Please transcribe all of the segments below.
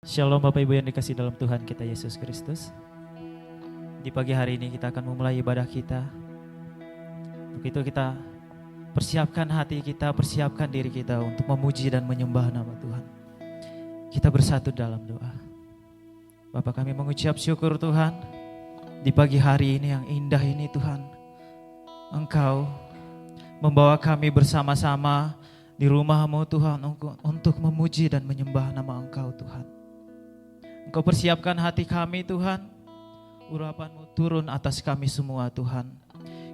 Shalom Bapak Ibu yang dikasih dalam Tuhan kita Yesus Kristus. Di pagi hari ini kita akan memulai ibadah kita. Untuk itu kita persiapkan hati kita, persiapkan diri kita untuk memuji dan menyembah nama Tuhan. Kita bersatu dalam doa. Bapak, kami mengucap syukur Tuhan di pagi hari ini yang indah ini Tuhan. Engkau membawa kami bersama-sama di rumah-Mu Tuhan untuk memuji dan menyembah nama Engkau Tuhan. Engkau persiapkan hati kami Tuhan, urapan-Mu turun atas kami semua Tuhan.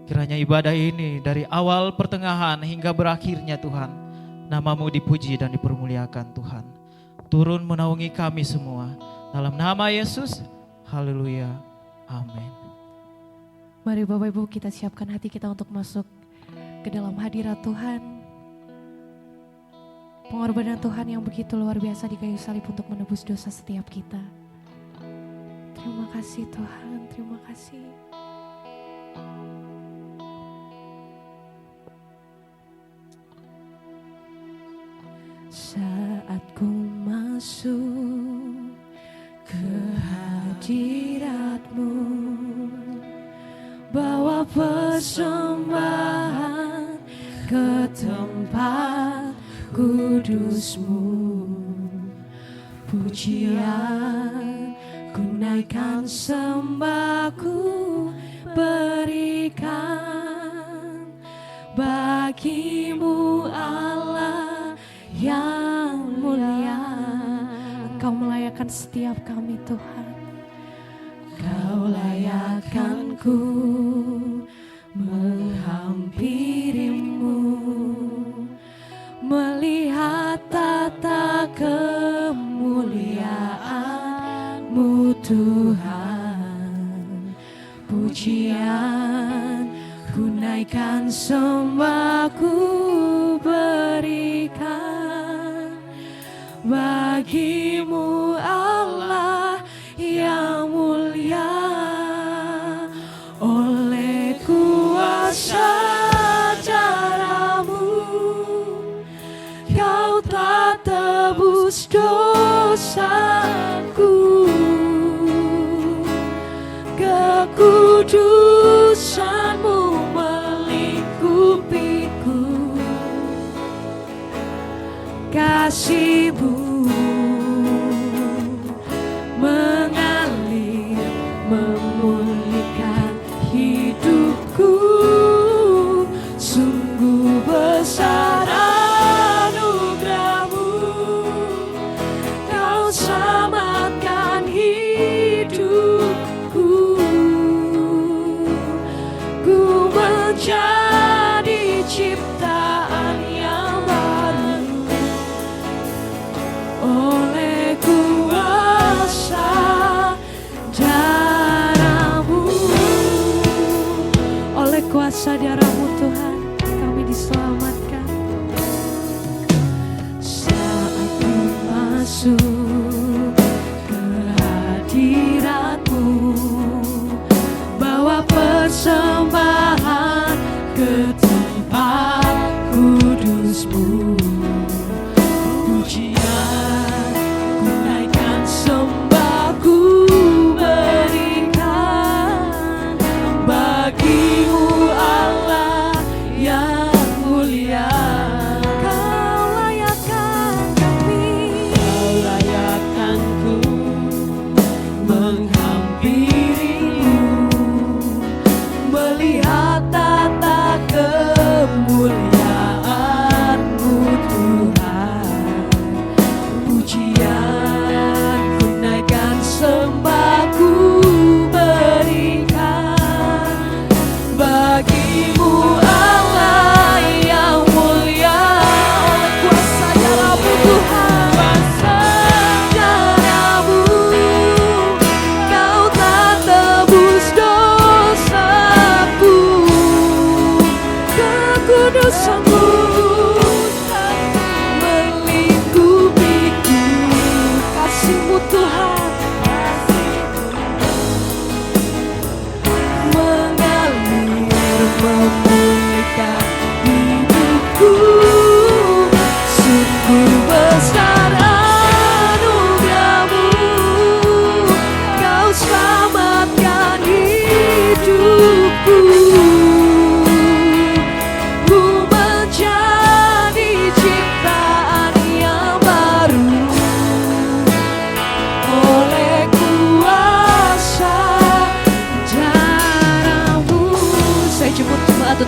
Kiranya ibadah ini dari awal pertengahan hingga berakhirnya Tuhan, nama-Mu dipuji dan dipermuliakan Tuhan. Turun menaungi kami semua, dalam nama Yesus, haleluya, amin. Mari Bapak Ibu kita siapkan hati kita untuk masuk ke dalam hadirat Tuhan. Pengorbanan Tuhan yang begitu luar biasa di kayu salib untuk menebus dosa setiap kita. Terima kasih Tuhan, terima kasih. Saat ku masuk ke hadirat-Mu, bawa persembahan ke tempat kudus-Mu, pujian ku naikkan, sembahku berikan bagi-Mu Allah yang mulia. Engkau melayakkan setiap kami Tuhan. Kau layakkan ku menghampiri-Mu, melihat tata kemuliaan-Mu Tuhan. Pujian ku naikkan, sembahku berikan bagi-Mu Allah yang mulia. Oleh kuasa darah-Mu Kau telah tebus dosaku, kekudusan-Mu melingkupiku, kasih-Mu mengalir memulihkan hidupku. Sungguh besar anugerah-Mu, Kau selamatkan hidupku. Ku menjadi ciptaan yang baru oleh kuasa darah-Mu. Oleh kuasa darah-Mu Tuhan kami diselamatkan. Saat ku masuk ke hadirat-Mu, bawa persembahan ke tempat kudus-Mu, pujian ku naikkan, sembahku berikan bagi-Mu Allah yang mulia. Kau layakkan kami, Kau layakkanku menghampiri-Mu, melihat tata kemuliaan-Mu Tuhan.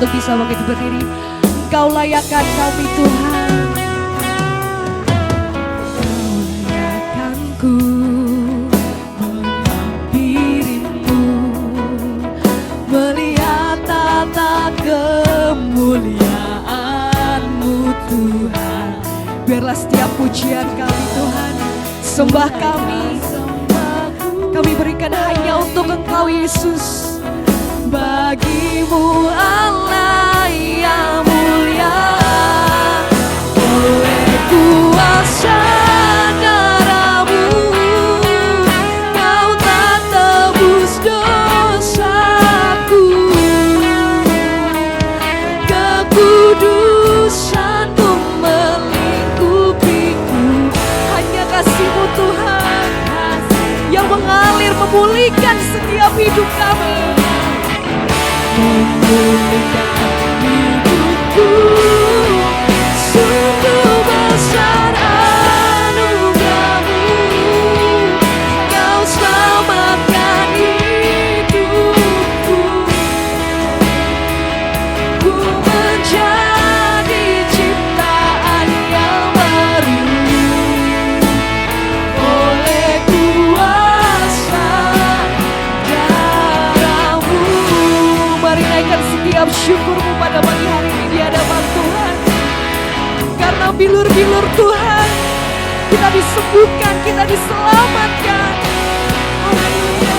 untuk bisa begitu berdiri. Engkau layakkan kami Tuhan. Engkau layakkanku menghampirimu, melihat tata kemuliaan-Mu Tuhan. Biarlah setiap pujian kami Tuhan, sembah kami berikan hanya untuk Engkau Yesus. Bagimu Allah yang mulia, oleh kuasa darah-Mu Kau tak tebus dosaku. Kekudusan-Mu melingkupiku. Hanya kasih-Mu Tuhan yang mengalir memulihkan setiap hidup kami, memulihkan hidupku. Sungguh besar anugerah-Mu, Kau selamatkan hidupku. Ku menjadi ciptaan yang baru oleh kuasa darah-Mu. Mari naikkan setiap syukur-Mu pada pagi hari ini di hadapan Tuhan. Karena bilur-bilur Tuhan, kita disembuhkan, kita diselamatkan. Haleluya.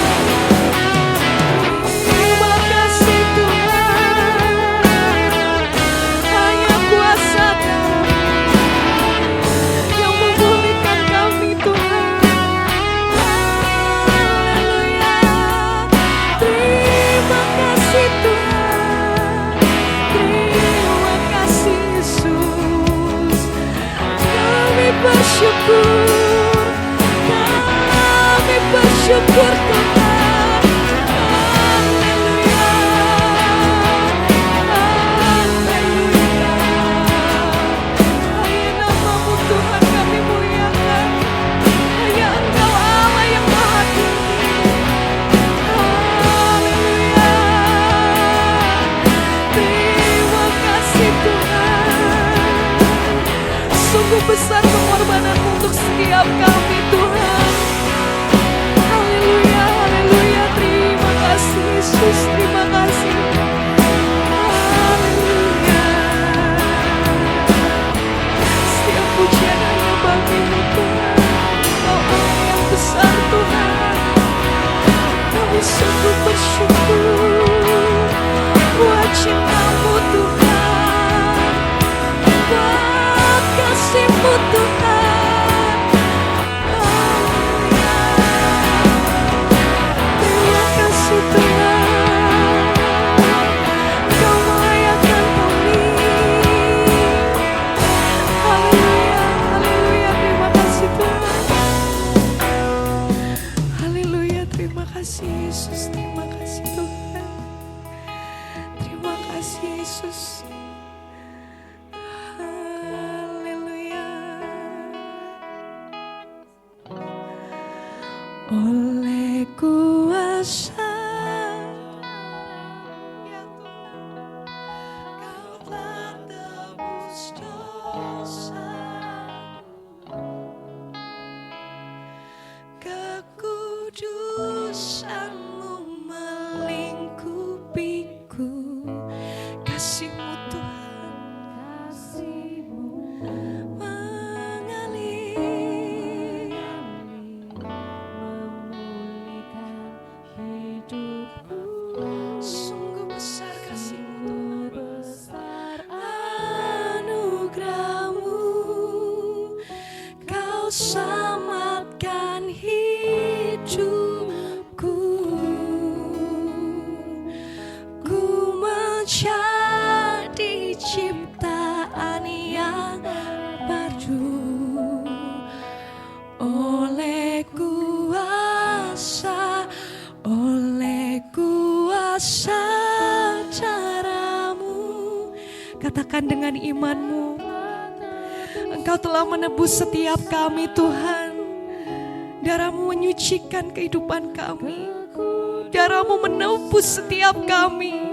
Terima kasih Tuhan. Hanya kuasa yang memulihkan kami Tuhan. Haleluya. Terima kasih Tuhan. Terima kasih Yesus. Kami bersyukur. Kami bersyukur Tuhan. Haleluya. Haleluya. Hanya nama-Mu Tuhan kami muliakan. Hanya Engkau Allah yang Maha Tinggi. Haleluya. Terima kasih Tuhan. Sungguh besar pengorbanan-Mu untuk setiap kami Tuhan. Haleluya, haleluya. Terima kasih Yesus, terima kasih. Haleluya. Setiap pujian hanya bagi-Mu Tuhan. Engkau Allah yang besar Tuhan. Kami sungguh bersyukur buat cinta-Mu Tuhan, buat kasih-Mu Tuhan. Haleluya. Terima kasih Tuhan. Engkau melayakkan kami. Haleluya, haleluya. Terima kasih Tuhan. Haleluya, terima kasih Yesus. Terima kasih Tuhan. Terima kasih Yesus. Haleluya. Oleh kuasa ya Tuhan, Kau telah tebus dosa. Kekudusan-Mu melingkupiku. Kasih-Mu Tuhan, kasih-Mu mengalir, memulihkan hidupku. Sungguh besar kasih-Mu Tuhan, besar anugerah-Mu, Kau selamatkan hidupku. Ku menjadi ciptaan yang baru oleh kuasa cara-Mu. Katakan dengan iman-Mu, Engkau telah menebus setiap kami Tuhan. Darah-Mu menyucikan kehidupan kami. Darah-Mu menebus setiap kami.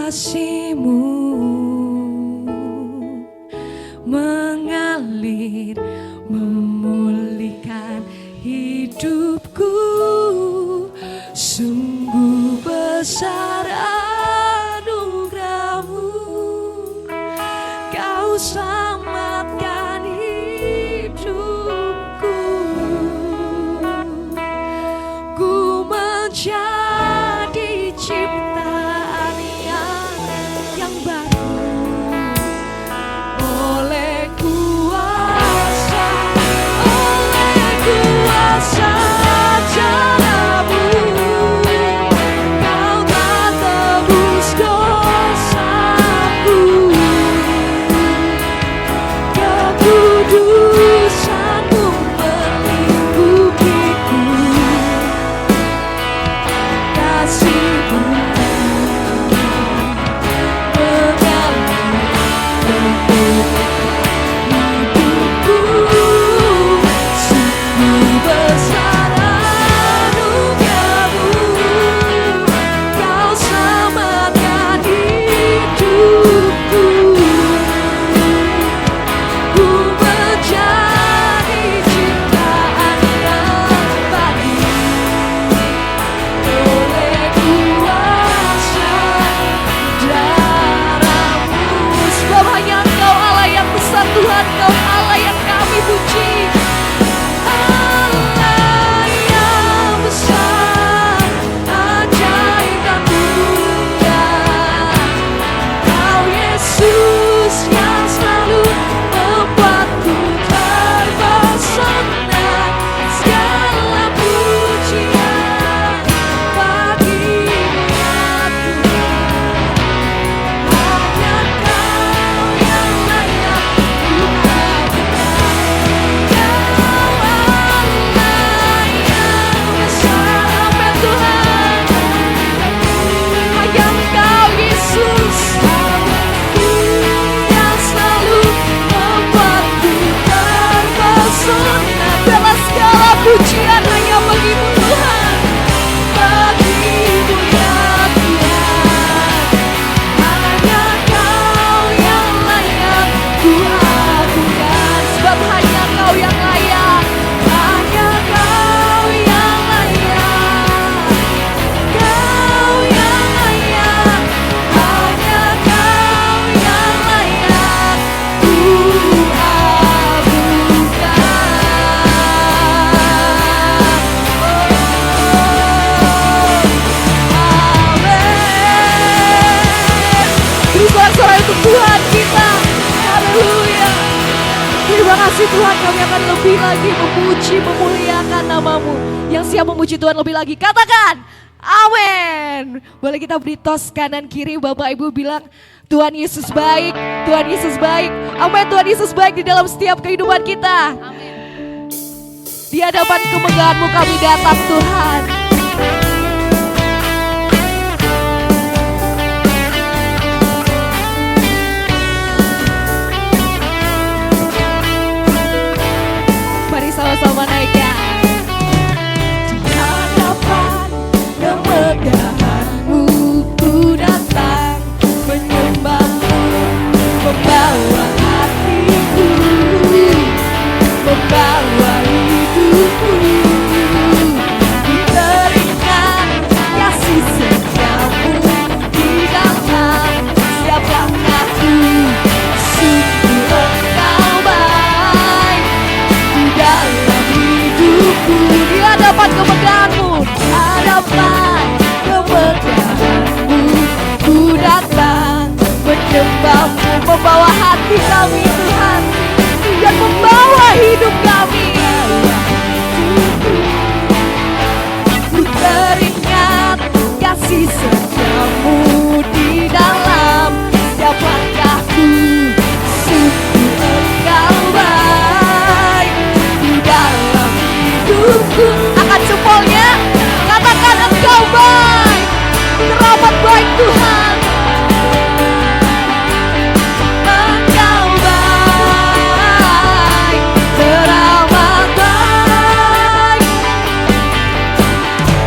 kasih-Mu mengalir, memulihkan hidupku. Sungguh besar anugerah-Mu, Kau selamatkan hidupku. Ku menjadi ciptaan yang baru oleh kuasa ajaran-Mu. Kau telah tebus dosaku, kekudusan-Mu melingkupiku. Kasih-Mu pujian hanya bagi-Mu Tuhan, bagi-Mu ya Tuhan. Hanya Kau yang layak ku agungan, sebab hanya Kau yang layak, hanya Kau yang layak, Kau yang layak, hanya Kau yang layak ku agungan. Beri suara untuk Tuhan kita. Haleluya. Terima kasih Tuhan, kami akan lebih lagi memuji, memuliakan nama-Mu. Yang siap memuji Tuhan lebih lagi, katakan amin. Boleh kita beri tos kanan kiri, Bapak Ibu bilang Tuhan Yesus baik, Tuhan Yesus baik. Amin, Tuhan Yesus baik di dalam setiap kehidupan kita. Amin. Di hadapan kemegahan-Mu kami datang Tuhan. Mari sama-sama naikkan. Di hadapan kemegahan-Mu ku datang menyembah-Mu, membawa hatiku, membawa hidupku. Teringat kasih setiamu di dalam setiap langkahku. Sungguh Engkau baik di dalam hidupku. Di hadapan kemegahan-Mu, hadapan kemegahan-Mu ku datang menyembah-Mu, membawa hati kami Tuhan, dan membawa hidup kami. Ku teringat kasih setiamu di dalam setiap langkahku. Sungguh Engkau baik di dalam hidupku. Angkat jempolnya, katakan Engkau baik, teramat baik Tuhan. Engkau baik, teramat baik.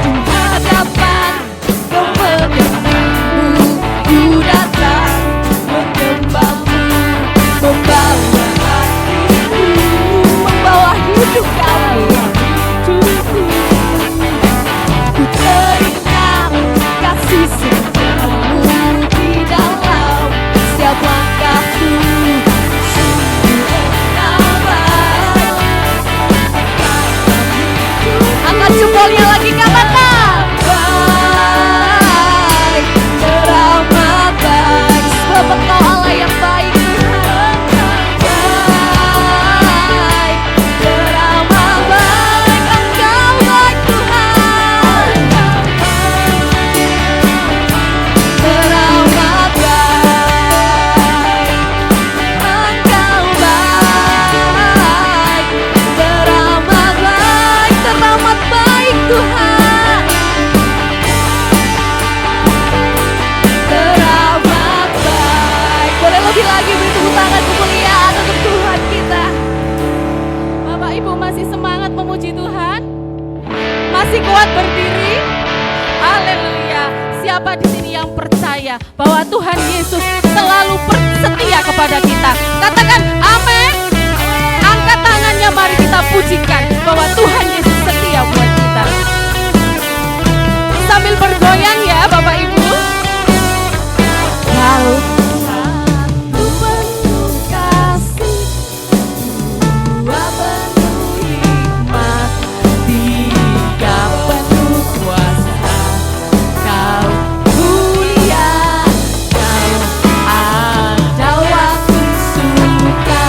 Di hadapan kemegahan-Mu Yesus selalu setia kepada kita. Katakan amin. Angkat tangannya, mari kita pujikan bahwa Tuhan Yesus setia buat kita. Sambil bergoyang ya Bapak Ibu. Kalau satu penuh kasih, dua penuh hikmat, tiga penuh kuasa, kau mulia, kau ada waktu suka,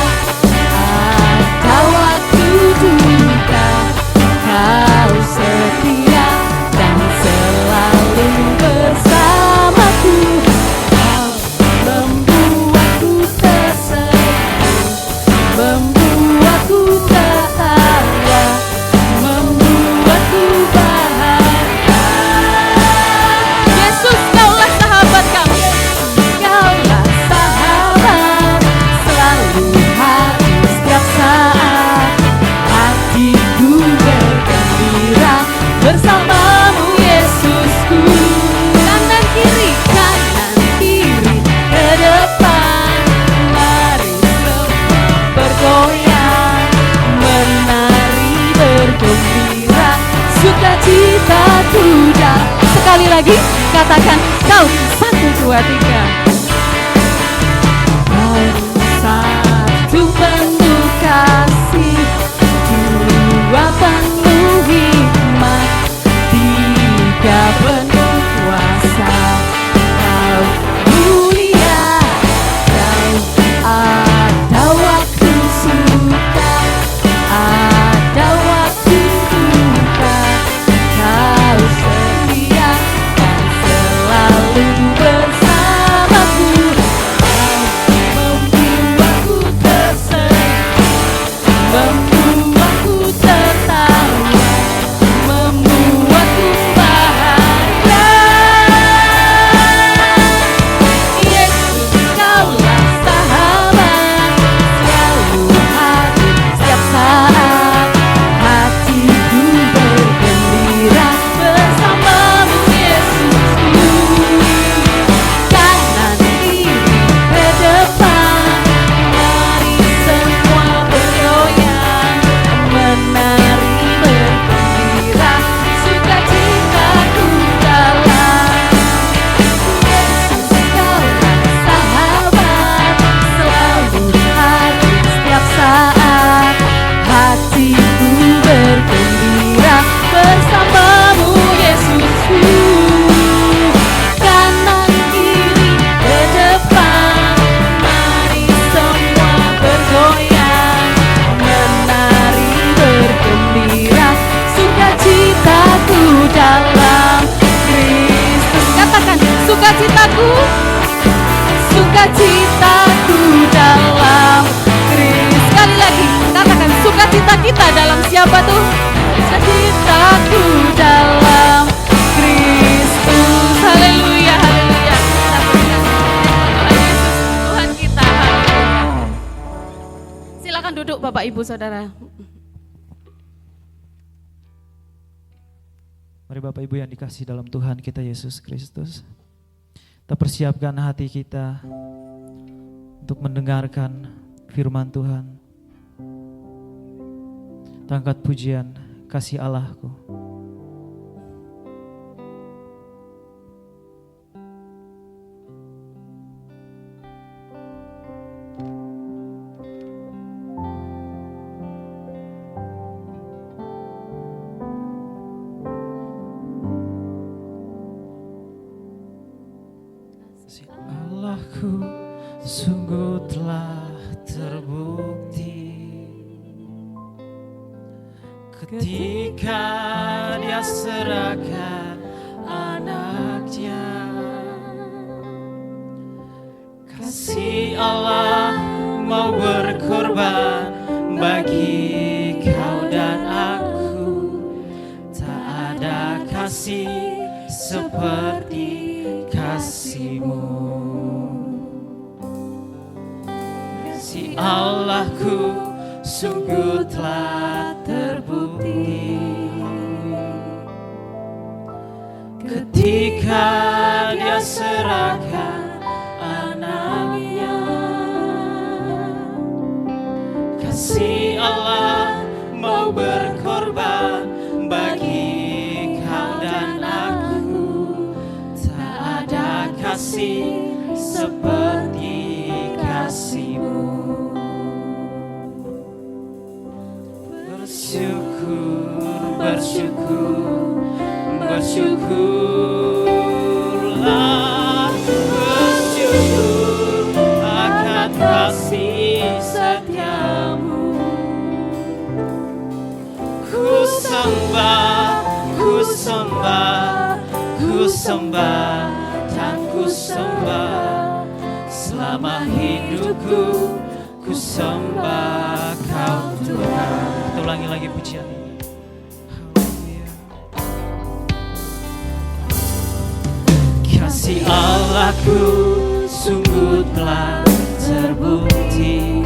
ada waktu duka, kau setia dan selalu bersamaku. Kau membuatku tersenyum, membuatku tertawa, membuatku bahagia. Yesus, kaulah sahabat kami. Kaulah sahabat, selalu hadir setiap saat. Hatiku bergembira bersamamu Yesusku. Kanan kiri ke depan, mari semua bergoyang, menari bergembira, sukacitaku dah. Sekali lagi katakan kau 1, 2, 3. Kau satu penuh kasih, dua penuh hikmat, tiga penuh kuasa, kau mulia, kau ada waktu suka, ada waktu duka, kau setia dan selalu bersamaku. Kau membuatku tersenyum, membuatku tertawa, membuatku bahagia. Yesus, kaulah sahabat, selalu hadir setiap saat. Hatiku bergembira bersamamu Yesusku. Kanan kiri ke depan, mari semua bergoyang, menari bergembira, sukacitaku dalam. Yesus, kaulah sahabat, selalu hadir setiap saat. Hatiku bergembira bersamamu Yesusku. Kanan kiri ke depan, mari semua bergoyang, menari bergembira, sukacitaku dalam Kristus. Katakan sukacitaku, sukacitaku dalam Kristus. Sekali lagi katakan sukacita kita dalam siapa tuh? Sukacitaku dalam Kristus. Haleluya, haleluya. Kita pujikan Tuhan Yesus, Tuhan kita. Haleluya. Silakan duduk Bapak Ibu Saudara. Mari Bapak Ibu yang dikasihi dalam Tuhan kita Yesus Kristus, kita persiapkan hati kita untuk mendengarkan firman Tuhan. Kita angkat pujian kasih Allahku. Kasih Allahku sungguh telah terbukti ketika Dia serahkan anaknya. Kasih Allah mau berkorban bagi kau dan aku. Tak ada kasih seperti kasih-Mu. Kasih Allahku sungguh telah terbukti ketika Dia serahkan mau berkorban bagi kau dan aku. Tak ada kasih seperti kasih-Mu. Bersyukur, bersyukur, bersyukurlah, bersyukur akan kasih setia-Mu. Ku sembah, ku sembah, ku sembah, dan ku sembah. Selama hidupku, ku sembah Kau Tuhan. Kita ulangi lagi pujian ini. Kasih Allahku sungguh telah terbukti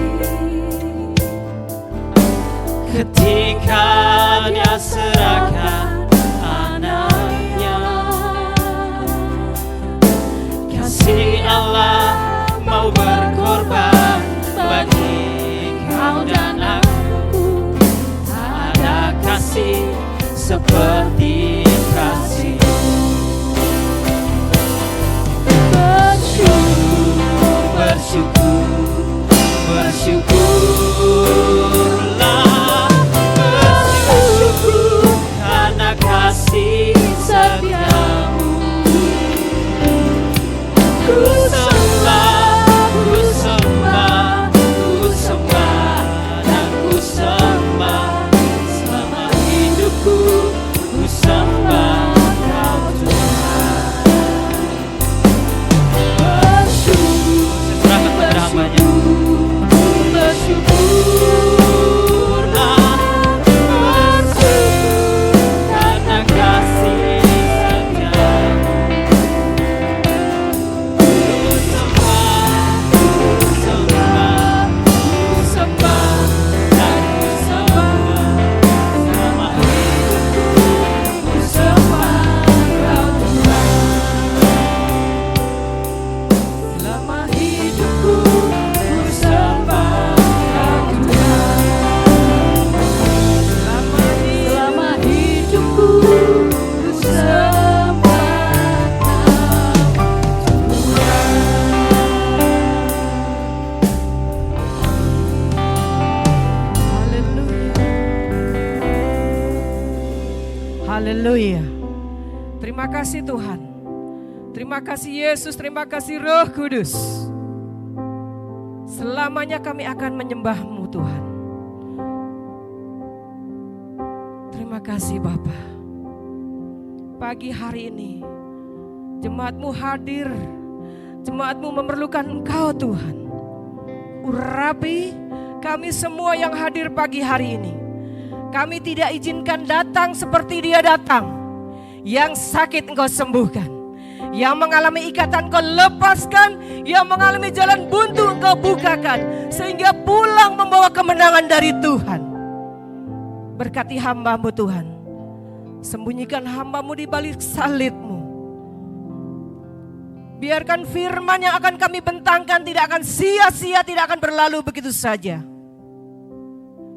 ketika Dia serahkan anaknya. Kasih Allah mau berkorban bagi kau dan aku. Tak ada kasih seperti kasih. Bersyukur, bersyukurlah, bersyukur karena kasih setia-Mu. Ku sembah, ku sembah, ku sembah, dan ku sembah. Selama hidupku, ku sembah Kau Tuhan. Bersyukurlah, bersyukur karena kasih setia-Mu. Ku sembah, ku sembah, ku sembah, dan ku sembah. Selama hidupku, ku sembah Kau Tuhan. Selama hidupku, ku sembah Kau Tuhan. Selama hidupku, ku sembah Kau Tuhan. Haleluya. Terima kasih Tuhan. Terima kasih Yesus, terima kasih Roh Kudus. Selamanya kami akan menyembah-Mu Tuhan. Terima kasih Bapa. Pagi hari ini jemaat-Mu hadir. Jemaat-Mu memerlukan Engkau Tuhan. Urapi kami semua yang hadir pagi hari ini. Kami tidak izinkan datang seperti dia datang. Yang sakit Engkau sembuhkan. Yang mengalami ikatan Kau lepaskan, yang mengalami jalan buntu Engkau bukakan, sehingga pulang membawa kemenangan dari Tuhan. Berkati hamba-Mu Tuhan. Sembunyikan hamba-Mu di balik salib-Mu. Biarkan firman yang akan kami bentangkan tidak akan sia-sia, tidak akan berlalu begitu saja.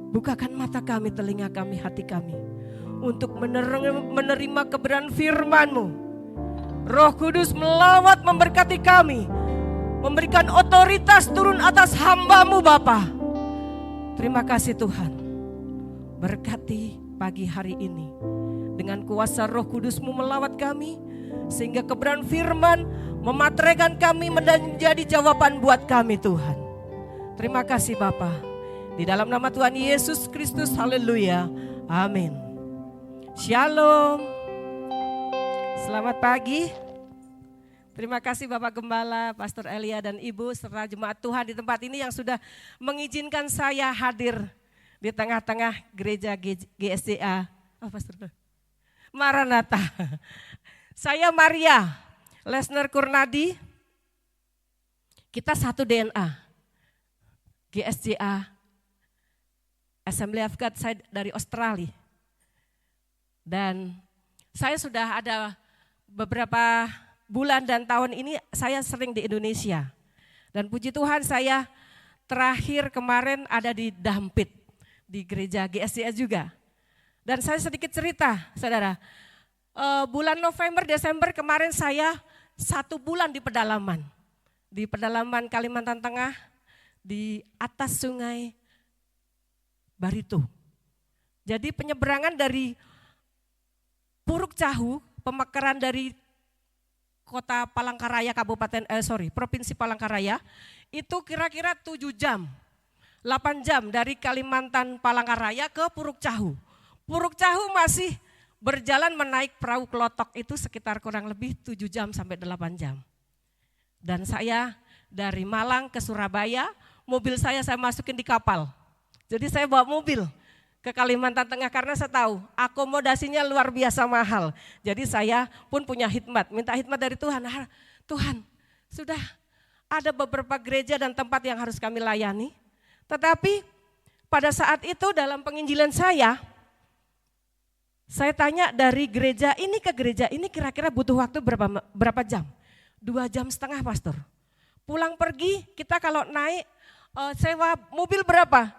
Bukakan mata kami, telinga kami, hati kami, untuk menerima kebenaran firman-Mu. Roh Kudus melawat memberkati kami, memberikan otoritas turun atas hamba-Mu Bapa. Terima kasih Tuhan. Berkati pagi hari ini. Dengan kuasa Roh Kudus-Mu melawat kami, sehingga kebenaran firman memateraikan kami menjadi jawaban buat kami Tuhan. Terima kasih Bapa. Di dalam nama Tuhan Yesus Kristus, haleluya, amin. Shalom. Selamat pagi. Terima kasih Bapak Gembala, Pastor Elia dan Ibu serta jemaat Tuhan di tempat ini yang sudah mengizinkan saya hadir di tengah-tengah gereja GSCA. Oh, Pastor Maranatha. Saya Maria Lesner Kurnadi. Kita satu DNA. GSCA Assembly of God, saya dari Australia. Dan saya sudah ada beberapa bulan dan tahun ini saya sering di Indonesia. Dan puji Tuhan saya terakhir kemarin ada di Dampit, di gereja GSCA juga. Dan saya sedikit cerita, saudara. Bulan November, Desember kemarin saya 1 bulan di pedalaman. Di pedalaman Kalimantan Tengah, di atas sungai Barito. Jadi penyeberangan dari Puruk Cahu, pemekaran dari kota Palangkaraya, Provinsi Palangkaraya, itu kira-kira 7 jam, 8 jam dari Kalimantan Palangkaraya ke Puruk Cahu. Puruk Cahu masih berjalan menaik perahu klotok itu sekitar kurang lebih 7 jam sampai 8 jam. Dan saya dari Malang ke Surabaya, mobil saya masukin di kapal. Jadi saya bawa mobil ke Kalimantan Tengah karena saya tahu akomodasinya luar biasa mahal. Jadi saya pun punya minta hikmat dari Tuhan. Tuhan, sudah ada beberapa gereja dan tempat yang harus kami layani. Tetapi pada saat itu dalam penginjilan saya tanya dari gereja ini ke gereja ini kira-kira butuh waktu berapa jam? 2,5 jam, Pastor. Pulang pergi kita kalau naik sewa mobil berapa?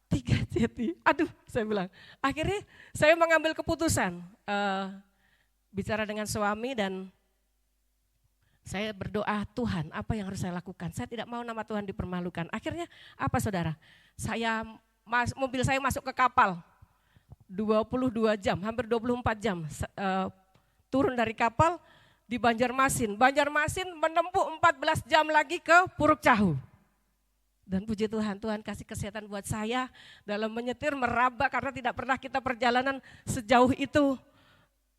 3 jeti. Aduh, saya bilang. Akhirnya saya mengambil keputusan bicara dengan suami dan saya berdoa, Tuhan apa yang harus saya lakukan? Saya tidak mau nama Tuhan dipermalukan. Akhirnya apa saudara? Mobil saya masuk ke kapal 22 jam, hampir 24 jam. Turun dari kapal di Banjarmasin. Banjarmasin menempuh 14 jam lagi ke Puruk Cahu. Dan puji Tuhan, Tuhan kasih kesehatan buat saya dalam menyetir, meraba karena tidak pernah kita perjalanan sejauh itu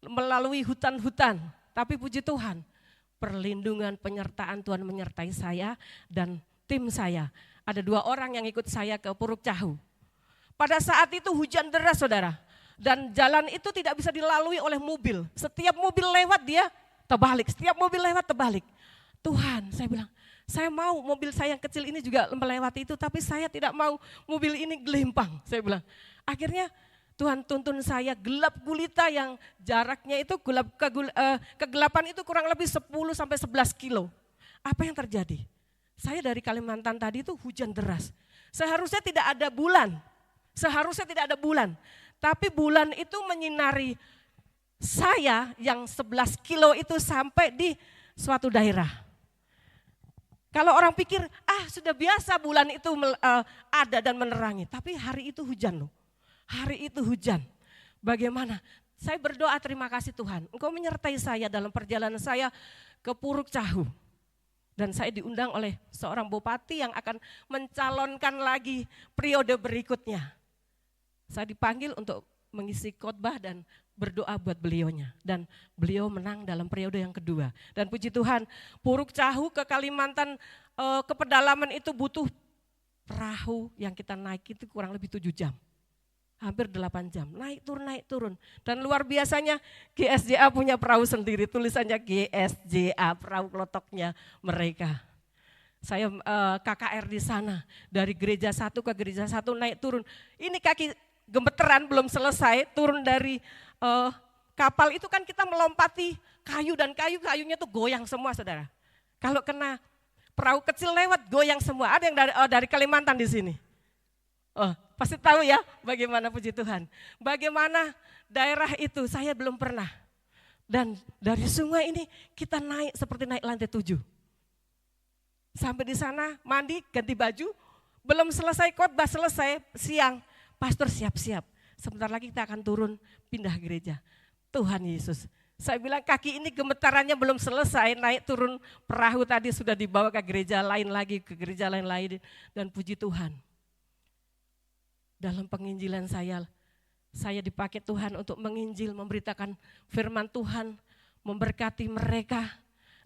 melalui hutan-hutan. Tapi puji Tuhan, perlindungan, penyertaan Tuhan menyertai saya dan tim saya. Ada 2 orang yang ikut saya ke Puruk Cahu. Pada saat itu hujan deras saudara. Dan jalan itu tidak bisa dilalui oleh mobil. Setiap mobil lewat dia terbalik, setiap mobil lewat terbalik. Tuhan, saya bilang, saya mau mobil saya yang kecil ini juga melewati itu, tapi saya tidak mau mobil ini gelimpang, saya bilang. Akhirnya Tuhan tuntun saya gelap gulita yang jaraknya itu kegelapan itu kurang lebih 10-11 kilo. Apa yang terjadi? Saya dari Kalimantan tadi itu hujan deras. Seharusnya tidak ada bulan, tapi bulan itu menyinari saya yang 11 kilo itu sampai di suatu daerah. Kalau orang pikir, sudah biasa bulan itu ada dan menerangi. Tapi hari itu hujan loh. Hari itu hujan. Bagaimana? Saya berdoa terima kasih Tuhan. Engkau menyertai saya dalam perjalanan saya ke Puruk Cahu. Dan saya diundang oleh seorang bupati yang akan mencalonkan lagi periode berikutnya. Saya dipanggil untuk mengisi khotbah dan berdoa buat beliaunya. Dan beliau menang dalam periode yang kedua. Dan puji Tuhan, Puruk Cahu ke Kalimantan, ke pedalaman itu butuh perahu yang kita naik itu kurang lebih 7 jam. Hampir 8 jam, naik turun. Dan luar biasanya GSJA punya perahu sendiri, tulisannya GSJA, perahu klotoknya mereka. Saya KKR di sana, dari gereja satu ke gereja satu naik turun. Ini kaki gemeteran belum selesai, turun dari kapal itu kan kita melompati kayu dan kayunya tuh goyang semua saudara. Kalau kena perahu kecil lewat goyang semua. Ada yang dari Kalimantan di sini. Pasti tahu ya bagaimana puji Tuhan. Bagaimana daerah itu saya belum pernah. Dan dari sungai ini kita naik seperti naik lantai 7. Sampai di sana mandi, ganti baju. Belum selesai khotbah, selesai siang. Pastor siap-siap. Sebentar lagi kita akan turun pindah gereja. Tuhan Yesus. Saya bilang kaki ini gemetarannya belum selesai, naik turun perahu tadi sudah dibawa ke gereja lain lagi, ke gereja lain-lain. Dan puji Tuhan. Dalam penginjilan saya dipakai Tuhan untuk menginjil, memberitakan firman Tuhan, memberkati mereka.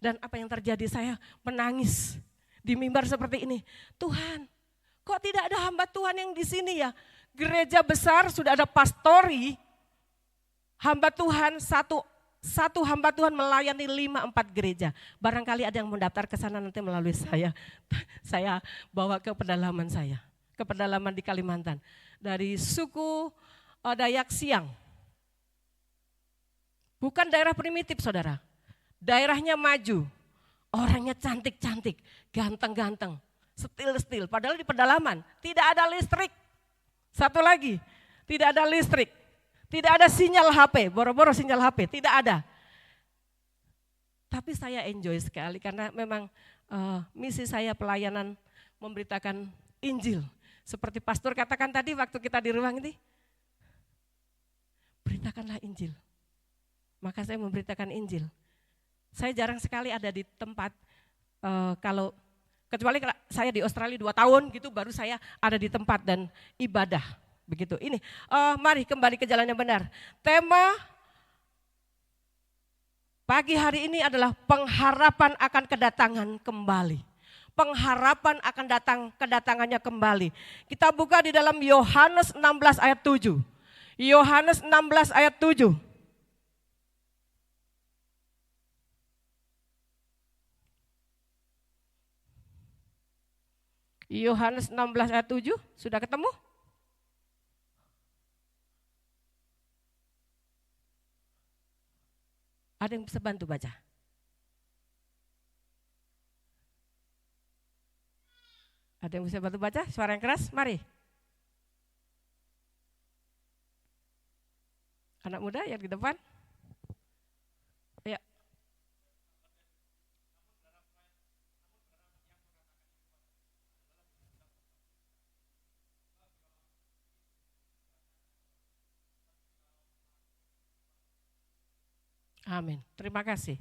Dan apa yang terjadi, saya menangis di mimbar seperti ini. Tuhan, kok tidak ada hamba Tuhan yang di sini ya? Gereja besar sudah ada pastori, hamba Tuhan satu hamba Tuhan melayani 5-4 gereja. Barangkali ada yang mendaftar ke sana nanti melalui saya. Saya bawa ke pedalaman saya, ke pedalaman di Kalimantan. Dari suku Dayak Siang. Bukan daerah primitif saudara, daerahnya maju, orangnya cantik-cantik, ganteng-ganteng, setil-setil. Padahal di pedalaman tidak ada listrik. Satu lagi, tidak ada listrik. Tidak ada sinyal HP, boro-boro sinyal HP, tidak ada. Tapi saya enjoy sekali karena memang misi saya pelayanan memberitakan Injil. Seperti pastor katakan tadi waktu kita di ruang ini, beritakanlah Injil. Maka saya memberitakan Injil. Saya jarang sekali ada di tempat, kecuali saya di Australia 2 tahun gitu, baru saya ada di tempat dan ibadah. Begitu. Ini, mari kembali ke jalan yang benar. Tema pagi hari ini adalah pengharapan akan kedatangan kembali. Pengharapan akan kedatangannya kembali. Kita buka di dalam Yohanes 16 ayat 7. Yohanes 16 ayat 7. Yohanes 16 ayat 7, sudah ketemu? Ada yang bisa bantu baca? Ada yang bisa bantu baca? Suara yang keras, mari. Anak muda yang di depan. Ayo. Amin. Terima kasih.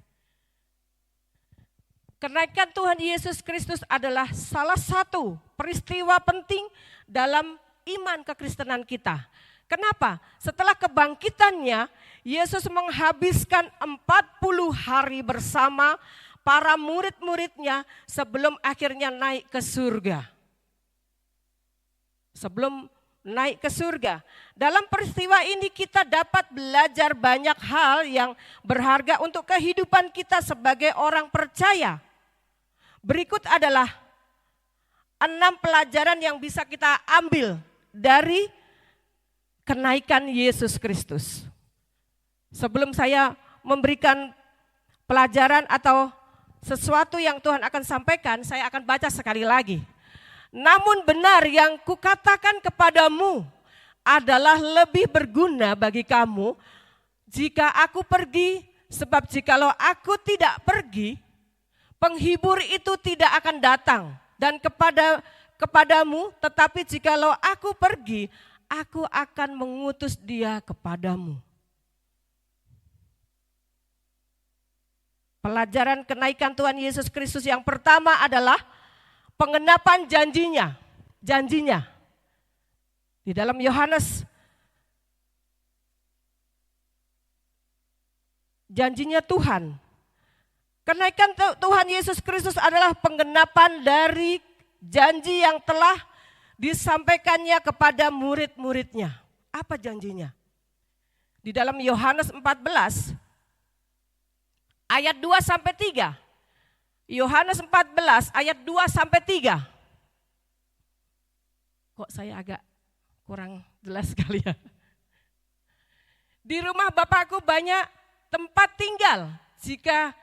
Kenaikan Tuhan Yesus Kristus adalah salah satu peristiwa penting dalam iman kekristenan kita. Kenapa? Setelah kebangkitannya, Yesus menghabiskan 40 hari bersama para murid-muridnya sebelum akhirnya naik ke surga. Sebelum naik ke surga. Dalam peristiwa ini kita dapat belajar banyak hal yang berharga untuk kehidupan kita sebagai orang percaya. Berikut adalah 6 pelajaran yang bisa kita ambil dari kenaikan Yesus Kristus. Sebelum saya memberikan pelajaran atau sesuatu yang Tuhan akan sampaikan, saya akan baca sekali lagi. Namun benar yang kukatakan kepadamu adalah lebih berguna bagi kamu jika aku pergi, sebab jikalau aku tidak pergi, penghibur itu tidak akan datang dan kepadamu, tetapi jikalau aku pergi, aku akan mengutus dia kepadamu. Pelajaran kenaikan Tuhan Yesus Kristus yang pertama adalah pengenapan janjinya. Di dalam Yohanes, janjinya Tuhan. Kenaikan Tuhan Yesus Kristus adalah penggenapan dari janji yang telah disampaikannya kepada murid-muridnya. Apa janjinya? Di dalam Yohanes 14 ayat 2-3. Yohanes 14 ayat 2-3. Kok saya agak kurang jelas sekali ya. Di rumah Bapakku banyak tempat tinggal. Jika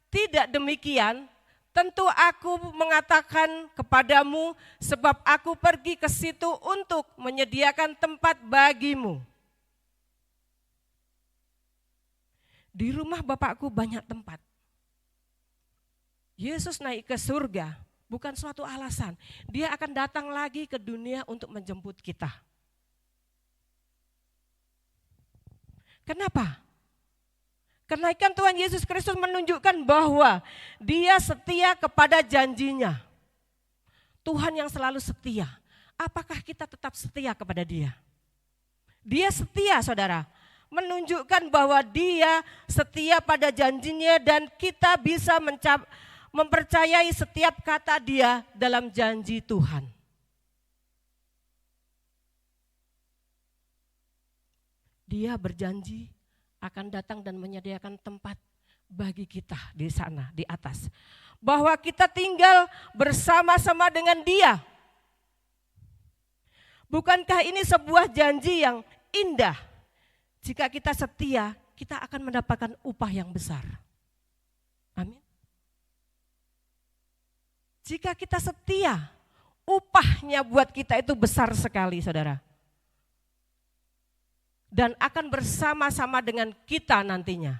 tidak demikian, tentu aku mengatakan kepadamu, sebab aku pergi ke situ untuk menyediakan tempat bagimu. Di rumah Bapakku banyak tempat. Yesus naik ke surga bukan suatu alasan. Dia akan datang lagi ke dunia untuk menjemput kita. Kenapa? Kenaikan Tuhan Yesus Kristus menunjukkan bahwa dia setia kepada janjinya. Tuhan yang selalu setia. Apakah kita tetap setia kepada dia? Dia setia, saudara. Menunjukkan bahwa dia setia pada janjinya dan kita bisa mempercayai setiap kata dia dalam janji Tuhan. Dia berjanji akan datang dan menyediakan tempat bagi kita di sana, di atas. Bahwa kita tinggal bersama-sama dengan dia. Bukankah ini sebuah janji yang indah? Jika kita setia, kita akan mendapatkan upah yang besar. Amin. Jika kita setia, upahnya buat kita itu besar sekali, saudara. dan akan bersama-sama dengan kita nantinya.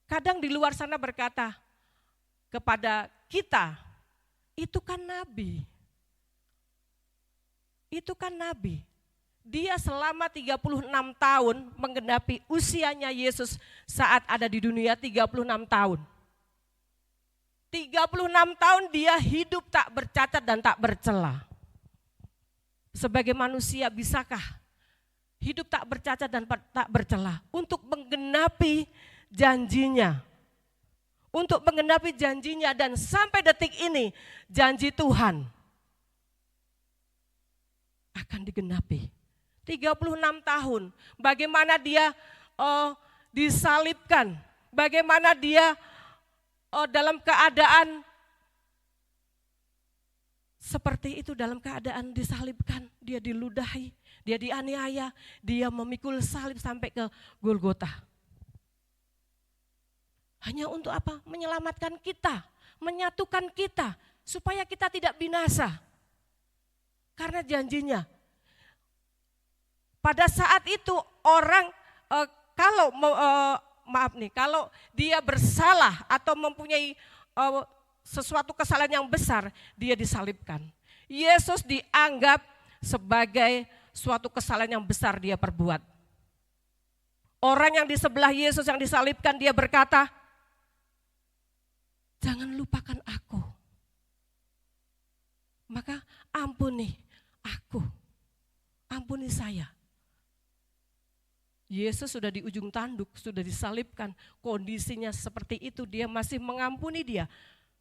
Kadang di luar sana berkata kepada kita, itu kan nabi. Itu kan nabi. Dia selama 36 tahun menggenapi usianya Yesus saat ada di dunia 36 tahun. 36 tahun dia hidup tak bercacat dan tak bercela. Sebagai manusia bisakah hidup tak bercacat dan tak bercela untuk menggenapi janjinya? Untuk menggenapi janjinya, dan sampai detik ini janji Tuhan akan digenapi. 36 tahun, bagaimana dia disalibkan, bagaimana dia dalam keadaan seperti itu, dalam keadaan disalibkan, dia diludahi, dia dianiaya, dia memikul salib sampai ke Golgota. Hanya untuk apa? Menyelamatkan kita, menyatukan kita, supaya kita tidak binasa. Karena janjinya, pada saat itu orang kalau dia bersalah atau mempunyai sesuatu kesalahan yang besar, dia disalibkan. Yesus dianggap sebagai suatu kesalahan yang besar dia perbuat. Orang yang di sebelah Yesus yang disalibkan, dia berkata, jangan lupakan aku. Maka ampuni aku, ampuni saya. Yesus sudah di ujung tanduk, sudah disalibkan, kondisinya seperti itu, dia masih mengampuni dia.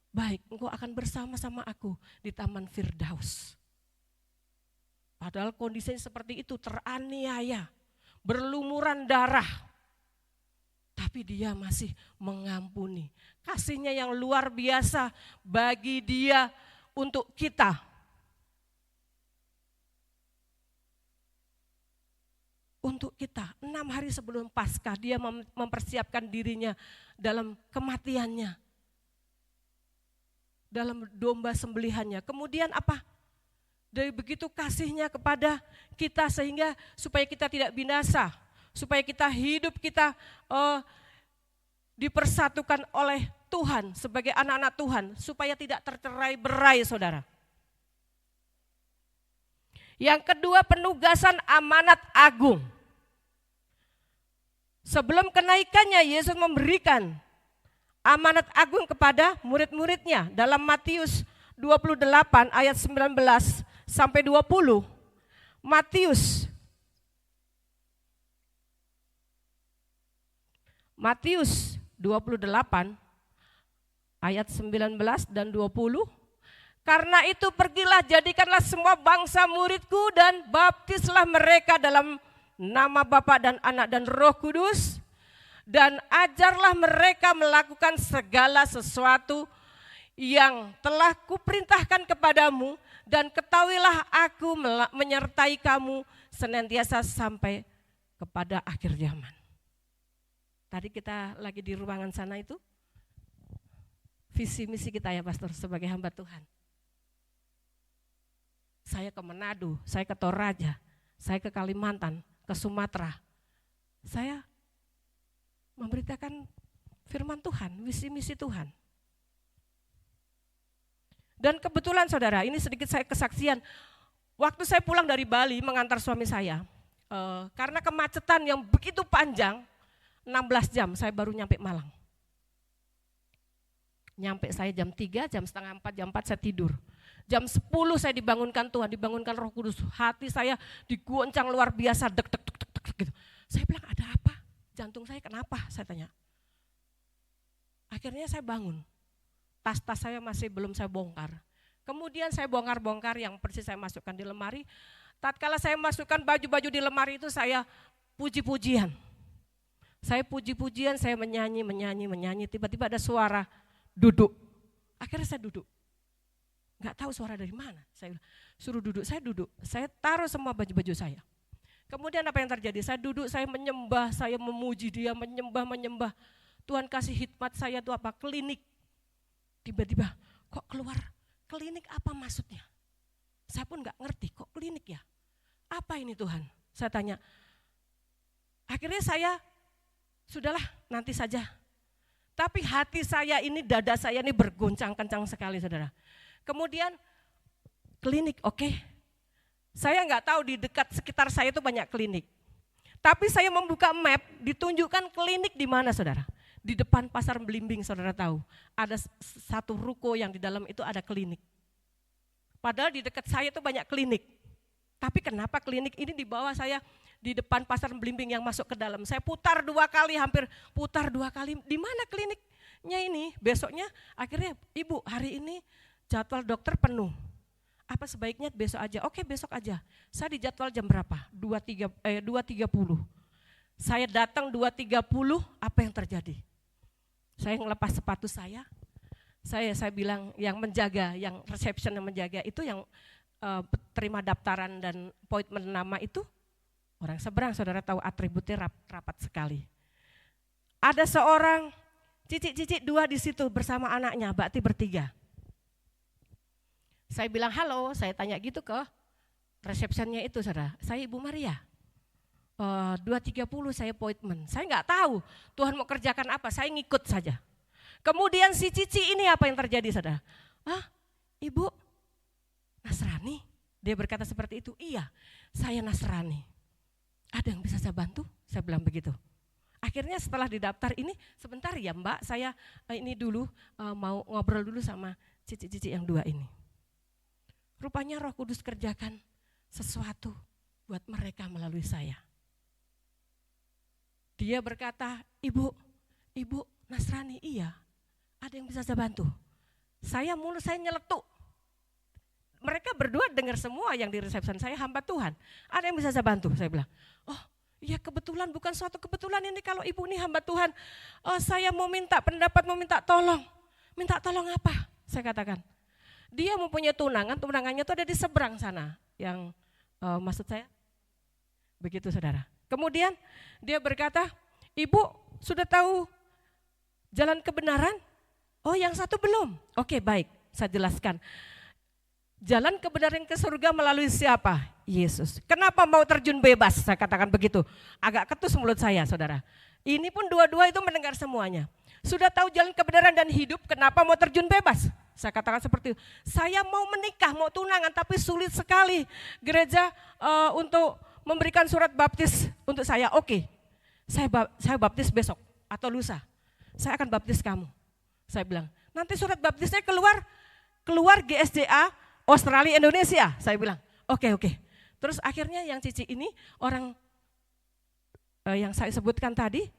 Baik, engkau akan bersama-sama aku di Taman Firdaus. Padahal kondisinya seperti itu, teraniaya, berlumuran darah. Tapi dia masih mengampuni. Kasihnya yang luar biasa bagi dia untuk kita. Untuk kita, 6 hari sebelum Paskah dia mempersiapkan dirinya dalam kematiannya, dalam domba sembelihannya. Kemudian apa? Dari begitu kasihnya kepada kita sehingga supaya kita tidak binasa, supaya kita hidup kita dipersatukan oleh Tuhan sebagai anak-anak Tuhan, supaya tidak tercerai-berai, saudara. Yang kedua, penugasan amanat agung. Sebelum kenaikannya, Yesus memberikan amanat agung kepada murid-muridnya. Dalam Matius 28 ayat 19 sampai 20. Matius 28 ayat 19 dan 20. Karena itu pergilah, jadikanlah semua bangsa muridku dan baptislah mereka dalam nama Bapa dan Anak dan Roh Kudus, dan ajarlah mereka melakukan segala sesuatu yang telah kuperintahkan kepadamu, dan ketahuilah aku menyertai kamu senantiasa sampai kepada akhir zaman. Tadi kita lagi di ruangan sana itu, visi misi kita ya pastor sebagai hamba Tuhan. Saya ke Manado, saya ke Toraja, saya ke Kalimantan, ke Sumatera. Saya memberitakan firman Tuhan, visi misi Tuhan. Dan kebetulan saudara, ini sedikit saya kesaksian. Waktu saya pulang dari Bali mengantar suami saya, karena kemacetan yang begitu panjang, 16 jam saya baru nyampe Malang. Nyampe saya jam 3, jam setengah 4, jam 4 saya tidur. Jam 10 saya dibangunkan Tuhan, dibangunkan Roh Kudus. Hati saya diguncang luar biasa, dek gitu. Saya bilang, ada apa? Jantung saya kenapa? Saya tanya. Akhirnya saya bangun. Tas-tas saya masih belum saya bongkar. Kemudian saya bongkar-bongkar yang persis saya masukkan di lemari. Tatkala saya masukkan baju-baju di lemari itu, saya puji-pujian. Saya puji-pujian, saya menyanyi. Tiba-tiba ada suara, duduk. Akhirnya saya duduk. Enggak tahu suara dari mana. Saya suruh duduk, saya duduk. Saya taruh semua baju-baju saya. Kemudian apa yang terjadi? Saya duduk, saya menyembah, saya memuji dia, menyembah. Tuhan kasih hikmat saya itu apa? Klinik. Tiba-tiba, kok keluar klinik, apa maksudnya? Saya pun enggak ngerti, kok klinik ya? Apa ini Tuhan? Saya tanya. Akhirnya saya, sudahlah nanti saja. Tapi hati saya ini, dada saya ini berguncang kencang sekali saudara. Kemudian klinik, oke. Saya nggak tahu di dekat sekitar saya itu banyak klinik. Tapi saya membuka map, ditunjukkan klinik di mana saudara. Di depan pasar Belimbing saudara tahu. Ada satu ruko yang di dalam itu ada klinik. Padahal di dekat saya itu banyak klinik. Tapi kenapa klinik ini di bawah saya di depan pasar Belimbing yang masuk ke dalam. Saya putar 2 kali, hampir putar 2 kali. Di mana kliniknya ini? Besoknya akhirnya ibu hari ini jadwal dokter penuh. Apa sebaiknya besok aja? Oke besok aja. Saya di jadwal jam berapa? 2.30. Saya datang 2.30, apa yang terjadi? Saya ngelepas sepatu saya bilang yang menjaga, yang reception yang menjaga itu yang terima daftaran dan appointment nama itu orang seberang, saudara tahu atributnya rapat sekali. Ada seorang cicik-cicik 2 di situ bersama anaknya, berarti bertiga. Saya bilang halo, saya tanya gitu ke resepsionnya itu saudara, saya Ibu Maria. 2.30 saya appointment, saya nggak tahu Tuhan mau kerjakan apa, saya ngikut saja. Kemudian si Cici ini apa yang terjadi saudara? Ibu Nasrani? Dia berkata seperti itu, iya saya Nasrani. Ada yang bisa saya bantu? Saya bilang begitu. Akhirnya setelah didaftar ini, sebentar ya Mbak, saya ini dulu mau ngobrol dulu sama cici-cici yang 2 ini. Rupanya Roh Kudus kerjakan sesuatu buat mereka melalui saya. Dia berkata, Ibu Nasrani, iya. Ada yang bisa saya bantu? Saya nyeletuk. Mereka berdua dengar semua yang di resepsi saya, hamba Tuhan. Ada yang bisa saya bantu? Saya bilang, oh iya kebetulan, bukan suatu kebetulan ini kalau ibu ini hamba Tuhan. Saya mau minta pendapat, mau minta tolong. Minta tolong apa? Saya katakan. Dia mempunyai tunangannya itu ada di seberang sana. Yang maksud saya, begitu saudara. Kemudian dia berkata, Ibu sudah tahu jalan kebenaran? Oh yang satu belum. Oke baik, saya jelaskan. Jalan kebenaran ke surga melalui siapa? Yesus. Kenapa mau terjun bebas? Saya katakan begitu. Agak ketus mulut saya saudara. Ini pun dua-dua itu mendengar semuanya. Sudah tahu jalan kebenaran dan hidup, kenapa mau terjun bebas? Saya katakan seperti itu. Saya mau menikah, mau tunangan, tapi sulit sekali gereja untuk memberikan surat baptis untuk saya. Oke, saya baptis besok atau lusa. Saya akan baptis kamu. Saya bilang, nanti surat baptisnya keluar GSJA Australia Indonesia. Saya bilang, oke. Terus akhirnya yang cici ini orang yang saya sebutkan tadi,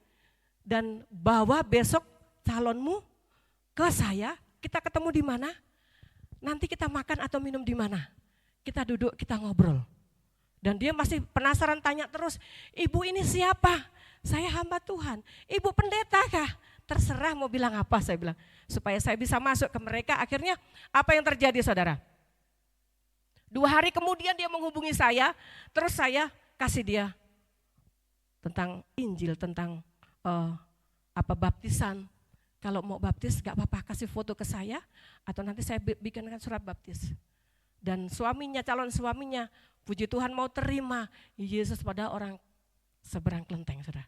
dan bawa besok calonmu ke saya, kita ketemu di mana? Nanti kita makan atau minum di mana? Kita duduk, kita ngobrol. Dan dia masih penasaran tanya terus, ibu ini siapa? Saya hamba Tuhan. Ibu pendeta kah? Terserah mau bilang apa, saya bilang. Supaya saya bisa masuk ke mereka. Akhirnya apa yang terjadi saudara? 2 hari kemudian dia menghubungi saya, terus saya kasih dia tentang Injil, tentang baptisan. Kalau mau baptis gak apa-apa, kasih foto ke saya, atau nanti saya bikinkan surat baptis. Dan suaminya, calon suaminya, puji Tuhan mau terima Yesus pada orang seberang kelenteng saudara.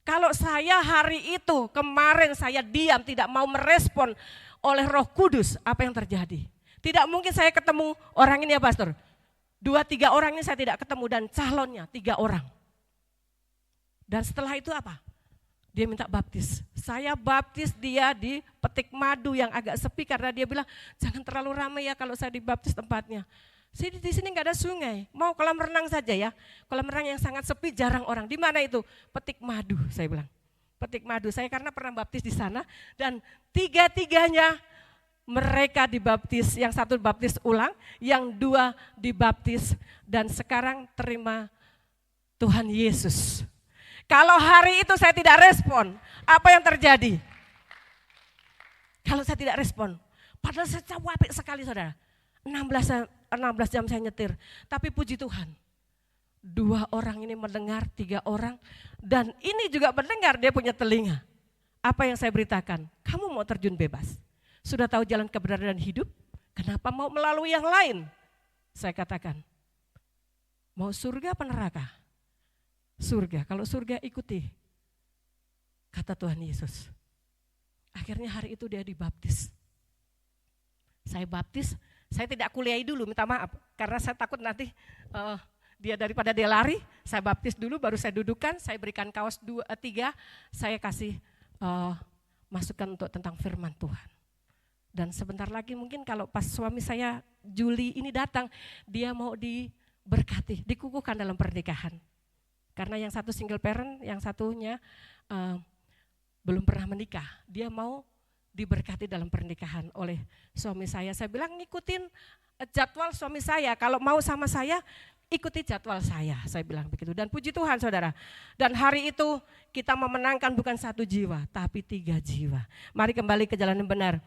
Kalau saya hari itu, kemarin saya diam, tidak mau merespon oleh Roh Kudus, apa yang terjadi? Tidak mungkin saya ketemu orang ini ya pastor. 2-3 orang ini saya tidak ketemu dan calonnya 3 orang. Dan setelah itu apa? Dia minta baptis. Saya baptis dia di Petik Madu yang agak sepi karena dia bilang jangan terlalu ramai ya kalau saya dibaptis tempatnya. Di sini nggak ada sungai, mau kolam renang saja ya. Kolam renang yang sangat sepi, jarang orang. Di mana itu? Petik Madu, saya bilang. Petik Madu, saya karena pernah baptis di sana dan 3-tiganya mereka dibaptis. Yang 1 baptis ulang, yang 2 dibaptis dan sekarang terima Tuhan Yesus. Kalau hari itu saya tidak respon, apa yang terjadi? Kalau saya tidak respon, padahal saya capek sekali saudara. 16 jam saya nyetir, tapi puji Tuhan 2 orang ini mendengar, 3 orang, dan ini juga mendengar, dia punya telinga. Apa yang saya beritakan? Kamu mau terjun bebas, sudah tahu jalan kebenaran dan hidup, kenapa mau melalui yang lain? Saya katakan, Mau surga apa neraka? Surga. Kalau surga ikuti kata Tuhan Yesus. Akhirnya hari itu dia dibaptis. Saya baptis, saya tidak kuliahi dulu, minta maaf. Karena saya takut nanti daripada dia lari, saya baptis dulu baru saya dudukkan, saya berikan kaos 2-3, saya kasih masukan untuk tentang firman Tuhan. Dan sebentar lagi mungkin kalau pas suami saya Juli ini datang, dia mau diberkati, dikukuhkan dalam pernikahan. Karena yang satu single parent, yang satunya belum pernah menikah. Dia mau diberkati dalam pernikahan oleh suami saya. Saya bilang ngikutin jadwal suami saya. Kalau mau sama saya, ikuti jadwal saya. Saya bilang begitu. Dan puji Tuhan saudara. Dan hari itu kita memenangkan bukan 1 jiwa, tapi 3 jiwa. Mari kembali ke jalan yang benar.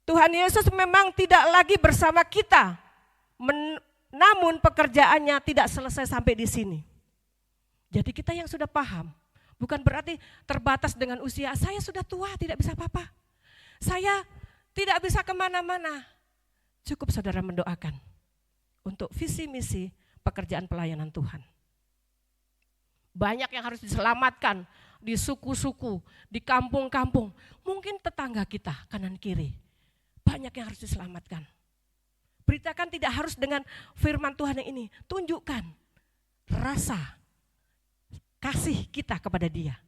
Tuhan Yesus memang tidak lagi bersama kita. Namun pekerjaannya tidak selesai sampai di sini. Jadi kita yang sudah paham. Bukan berarti terbatas dengan usia, saya sudah tua tidak bisa apa-apa. Saya tidak bisa kemana-mana. Cukup saudara mendoakan untuk visi misi pekerjaan pelayanan Tuhan. Banyak yang harus diselamatkan di suku-suku, di kampung-kampung. Mungkin tetangga kita kanan kiri. Banyak yang harus diselamatkan. Beritakan tidak harus dengan firman Tuhan yang ini. Tunjukkan rasa kasih kita kepada dia.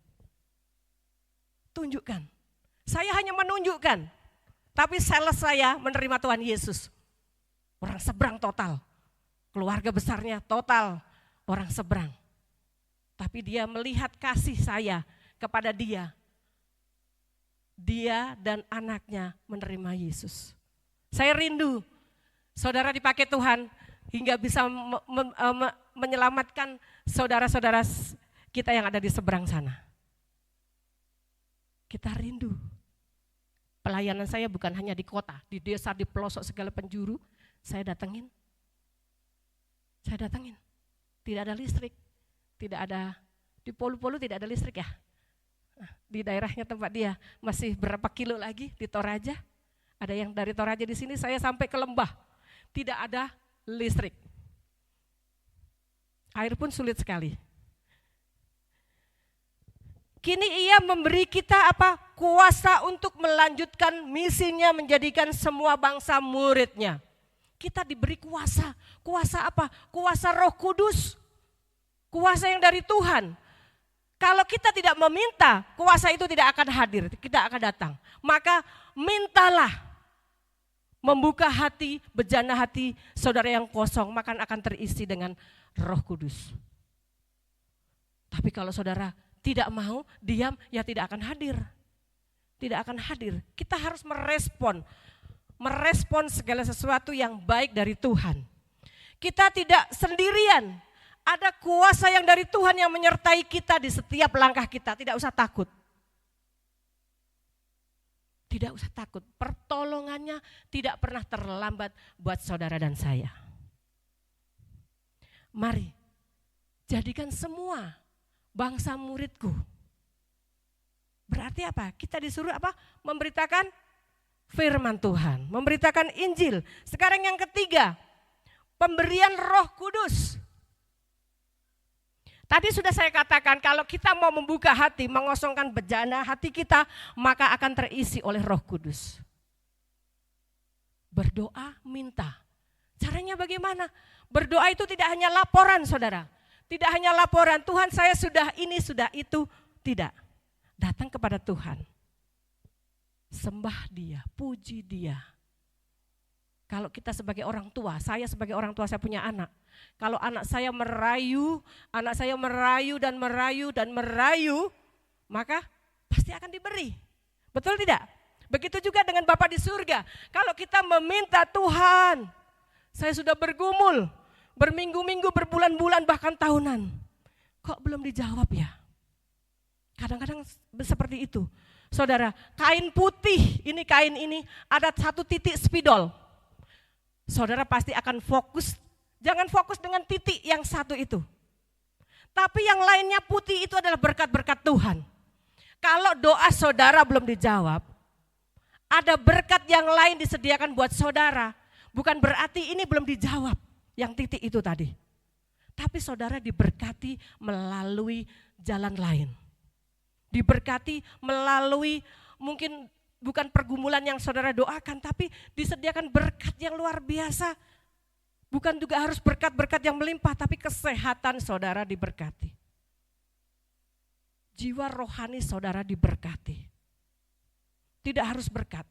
Tunjukkan. Saya hanya menunjukkan. Tapi sales saya menerima Tuhan Yesus. Orang seberang total. Keluarga besarnya total orang seberang. Tapi dia melihat kasih saya kepada dia. Dia dan anaknya menerima Yesus. Saya rindu saudara dipakai Tuhan hingga bisa menyelamatkan saudara-saudara kita yang ada di seberang sana. Kita rindu. Pelayanan saya bukan hanya di kota, di desa, di pelosok segala penjuru, saya datangin. Tidak ada listrik, tidak ada, di Polu-Polu tidak ada listrik ya. Di daerahnya tempat dia masih berapa kilo lagi di Toraja. Ada yang dari Toraja di sini saya sampai ke lembah, tidak ada listrik. Air pun sulit sekali. Kini ia memberi kita apa? Kuasa untuk melanjutkan misinya menjadikan semua bangsa muridnya. Kita diberi kuasa. Kuasa apa? Kuasa Roh Kudus. Kuasa yang dari Tuhan. Kalau kita tidak meminta, kuasa itu tidak akan hadir, tidak akan datang. Maka mintalah. Membuka hati, bejana hati saudara yang kosong, maka akan terisi dengan Roh Kudus. Tapi kalau saudara tidak mau, diam, ya tidak akan hadir. Tidak akan hadir. Kita harus merespon segala sesuatu yang baik dari Tuhan. Kita tidak sendirian. Ada kuasa yang dari Tuhan yang menyertai kita di setiap langkah kita. Tidak usah takut. Tidak usah takut. Pertolongannya tidak pernah terlambat buat saudara dan saya. Mari, jadikan semua bangsa muridku. Berarti apa? Kita disuruh apa? Memberitakan firman Tuhan, memberitakan Injil. Sekarang yang ketiga, pemberian Roh Kudus. Tadi sudah saya katakan kalau kita mau membuka hati, mengosongkan bejana hati kita, maka akan terisi oleh Roh Kudus. Berdoa, minta. Caranya bagaimana? Berdoa itu tidak hanya laporan saudara. Tidak hanya laporan, Tuhan saya sudah ini, sudah itu. Tidak. Datang kepada Tuhan. Sembah dia, puji dia. Kalau kita sebagai orang tua, saya sebagai orang tua, saya punya anak. Kalau anak saya merayu dan merayu, maka pasti akan diberi. Betul tidak? Begitu juga dengan Bapa di surga. Kalau kita meminta Tuhan, saya sudah bergumul, berminggu-minggu, berbulan-bulan, bahkan tahunan. Kok belum dijawab ya? Kadang-kadang seperti itu. Saudara, kain putih, ini kain ini, ada satu titik spidol. Saudara pasti akan fokus, jangan fokus dengan titik yang satu itu. Tapi yang lainnya putih itu adalah berkat-berkat Tuhan. Kalau doa saudara belum dijawab, ada berkat yang lain disediakan buat saudara. Bukan berarti ini belum dijawab, yang titik itu tadi. Tapi saudara diberkati melalui jalan lain. Diberkati melalui mungkin bukan pergumulan yang saudara doakan, tapi disediakan berkat yang luar biasa. Bukan juga harus berkat-berkat yang melimpah, tapi kesehatan saudara diberkati. Jiwa rohani saudara diberkati. Tidak harus berkat.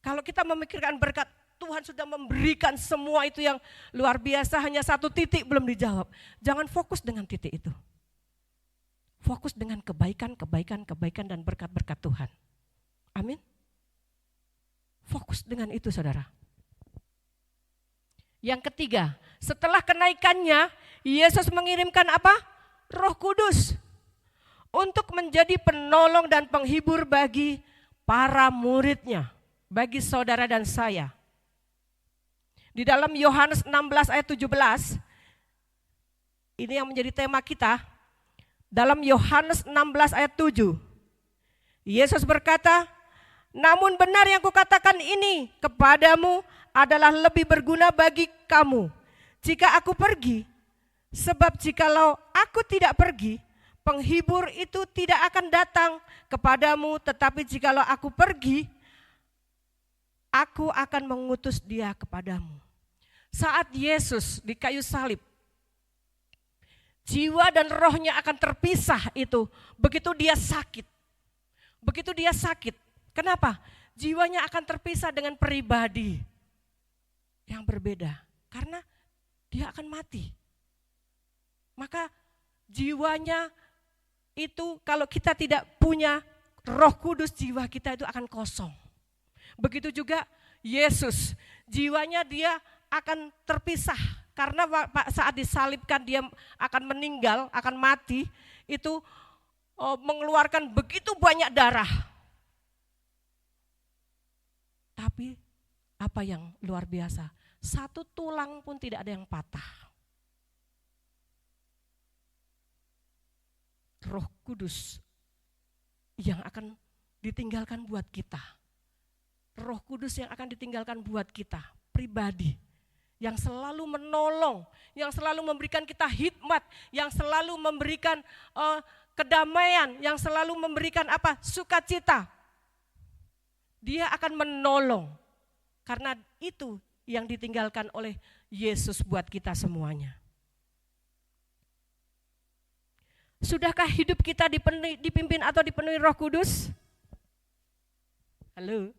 Kalau kita memikirkan berkat, Tuhan sudah memberikan semua itu yang luar biasa, hanya satu titik belum dijawab. Jangan fokus dengan titik itu. Fokus dengan kebaikan dan berkat-berkat Tuhan. Amin. Fokus dengan itu saudara. Yang ketiga, setelah kenaikannya, Yesus mengirimkan apa? Roh Kudus untuk menjadi penolong dan penghibur bagi para muridnya, bagi saudara dan saya. Di dalam Yohanes 16 ayat 17, ini yang menjadi tema kita. Dalam Yohanes 16 ayat 7, Yesus berkata, namun benar yang kukatakan ini kepadamu adalah lebih berguna bagi kamu jika aku pergi. Sebab jikalau aku tidak pergi, penghibur itu tidak akan datang kepadamu. Tetapi jikalau aku pergi, aku akan mengutus dia kepadamu. Saat Yesus di kayu salib, jiwa dan rohnya akan terpisah itu. Begitu dia sakit. Begitu dia sakit. Kenapa? Jiwanya akan terpisah dengan pribadi yang berbeda. Karena dia akan mati. Maka jiwanya itu kalau kita tidak punya Roh Kudus, jiwa kita itu akan kosong. Begitu juga Yesus, jiwanya dia akan terpisah. Karena saat disalibkan dia akan meninggal, akan mati, itu mengeluarkan begitu banyak darah. Tapi apa yang luar biasa, satu tulang pun tidak ada yang patah. Roh Kudus yang akan ditinggalkan buat kita. Roh Kudus yang akan ditinggalkan buat kita, pribadi. Yang selalu menolong, yang selalu memberikan kita hikmat, yang selalu memberikan kedamaian, yang selalu memberikan apa? Sukacita. Dia akan menolong. Karena itu yang ditinggalkan oleh Yesus buat kita semuanya. Sudahkah hidup kita dipimpin atau dipenuhi Roh Kudus? Halo?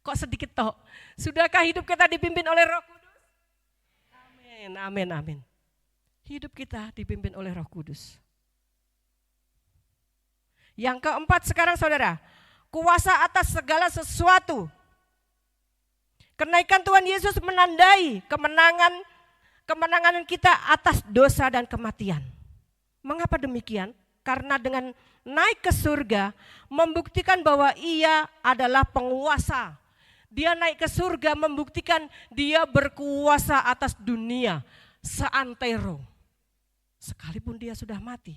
Kok sedikit toh? Sudahkah hidup kita dipimpin oleh Roh Kudus? Amin, amin, amin. Hidup kita dipimpin oleh Roh Kudus. Yang keempat sekarang saudara, kuasa atas segala sesuatu. Kenaikan Tuhan Yesus menandai kemenangan kita atas dosa dan kematian. Mengapa demikian? Karena dengan naik ke surga membuktikan bahwa ia adalah penguasa. Dia naik ke surga membuktikan dia berkuasa atas dunia seantero. Sekalipun dia sudah mati,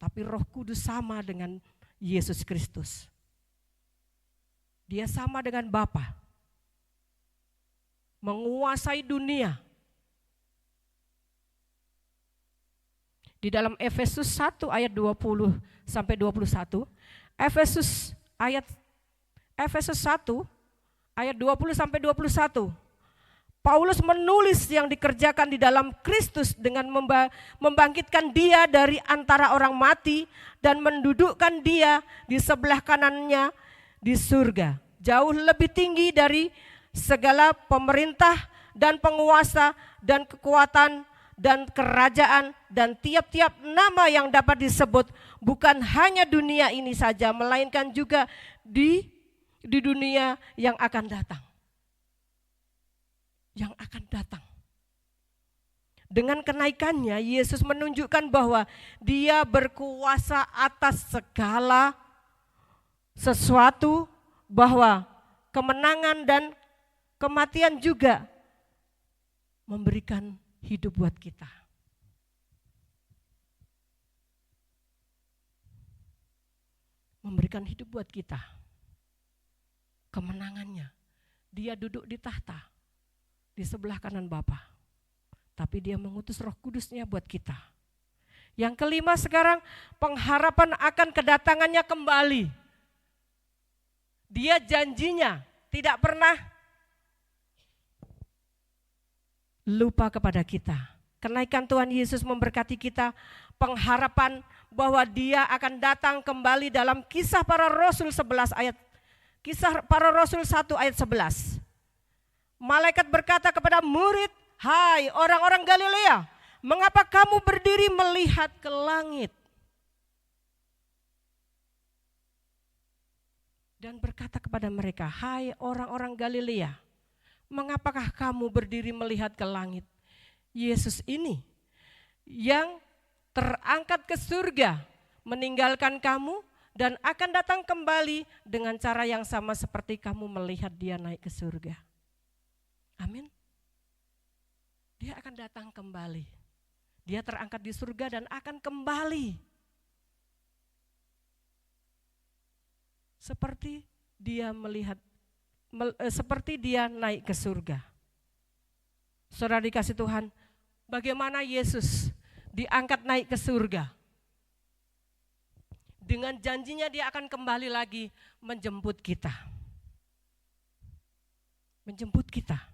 tapi Roh Kudus sama dengan Yesus Kristus. Dia sama dengan Bapa. Menguasai dunia. Di dalam Efesus 1 ayat 20 sampai 21, Efesus 1 ayat 20 sampai 21. Paulus menulis yang dikerjakan di dalam Kristus dengan membangkitkan dia dari antara orang mati dan mendudukkan dia di sebelah kanannya di surga. Jauh lebih tinggi dari segala pemerintah dan penguasa dan kekuatan dan kerajaan dan tiap-tiap nama yang dapat disebut, bukan hanya dunia ini saja, melainkan juga di dunia yang akan datang. Yang akan datang. Dengan kenaikannya, Yesus menunjukkan bahwa dia berkuasa atas segala sesuatu, bahwa kemenangan dan kematian juga memberikan hidup buat kita. Memberikan hidup buat kita. Kemenangannya. Dia duduk di tahta di sebelah kanan Bapa. tapi dia mengutus Roh Kudusnya buat kita. Yang kelima sekarang, pengharapan akan kedatangannya kembali. Dia janjinya tidak pernah lupa kepada kita. Kenaikan Tuhan Yesus memberkati kita, pengharapan bahwa dia akan datang kembali dalam Kisah Para Rasul 11 ayat Kisah Para Rasul 1 ayat 11. Malaikat berkata kepada murid, "Hai orang-orang Galilea, mengapa kamu berdiri melihat ke langit?" Dan berkata kepada mereka, "Hai orang-orang Galilea, mengapakah kamu berdiri melihat ke langit?" Yesus ini yang terangkat ke surga, meninggalkan kamu dan akan datang kembali dengan cara yang sama seperti kamu melihat dia naik ke surga. Amin. Dia akan datang kembali. Dia terangkat di surga dan akan kembali. Seperti dia seperti dia naik ke surga. Saudara dikasih Tuhan, bagaimana Yesus diangkat naik ke surga? Dengan janjinya dia akan kembali lagi menjemput kita. Menjemput kita.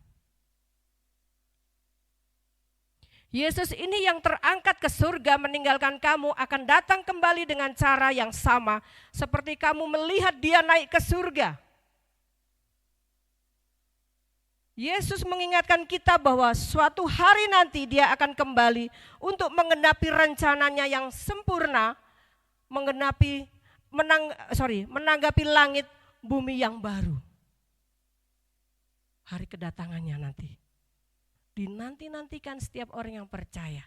Yesus ini yang terangkat ke surga meninggalkan kamu akan datang kembali dengan cara yang sama seperti kamu melihat dia naik ke surga. Yesus mengingatkan kita bahwa suatu hari nanti dia akan kembali untuk menggenapi rencananya yang sempurna, menanggapi langit bumi yang baru. Hari kedatangannya nanti. Dinanti-nantikan setiap orang yang percaya.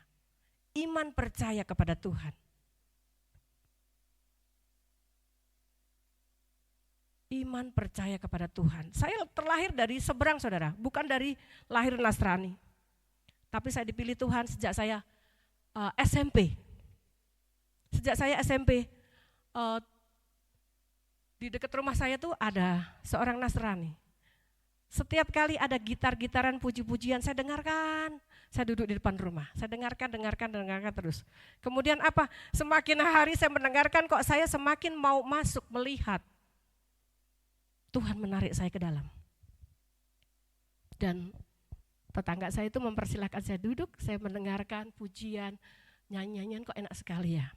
Iman percaya kepada Tuhan. Iman percaya kepada Tuhan. Saya terlahir dari seberang saudara, bukan dari lahir Nasrani. Tapi saya dipilih Tuhan sejak saya SMP. Sejak saya SMP, di dekat rumah saya tuh ada seorang Nasrani. Setiap kali ada gitar-gitaran puji-pujian saya dengarkan. Saya duduk di depan rumah, saya dengarkan terus. Kemudian apa? Semakin hari saya mendengarkan kok saya semakin mau masuk melihat. Tuhan menarik saya ke dalam. Dan tetangga saya itu mempersilahkan saya duduk, saya mendengarkan pujian, nyanyian kok enak sekali ya.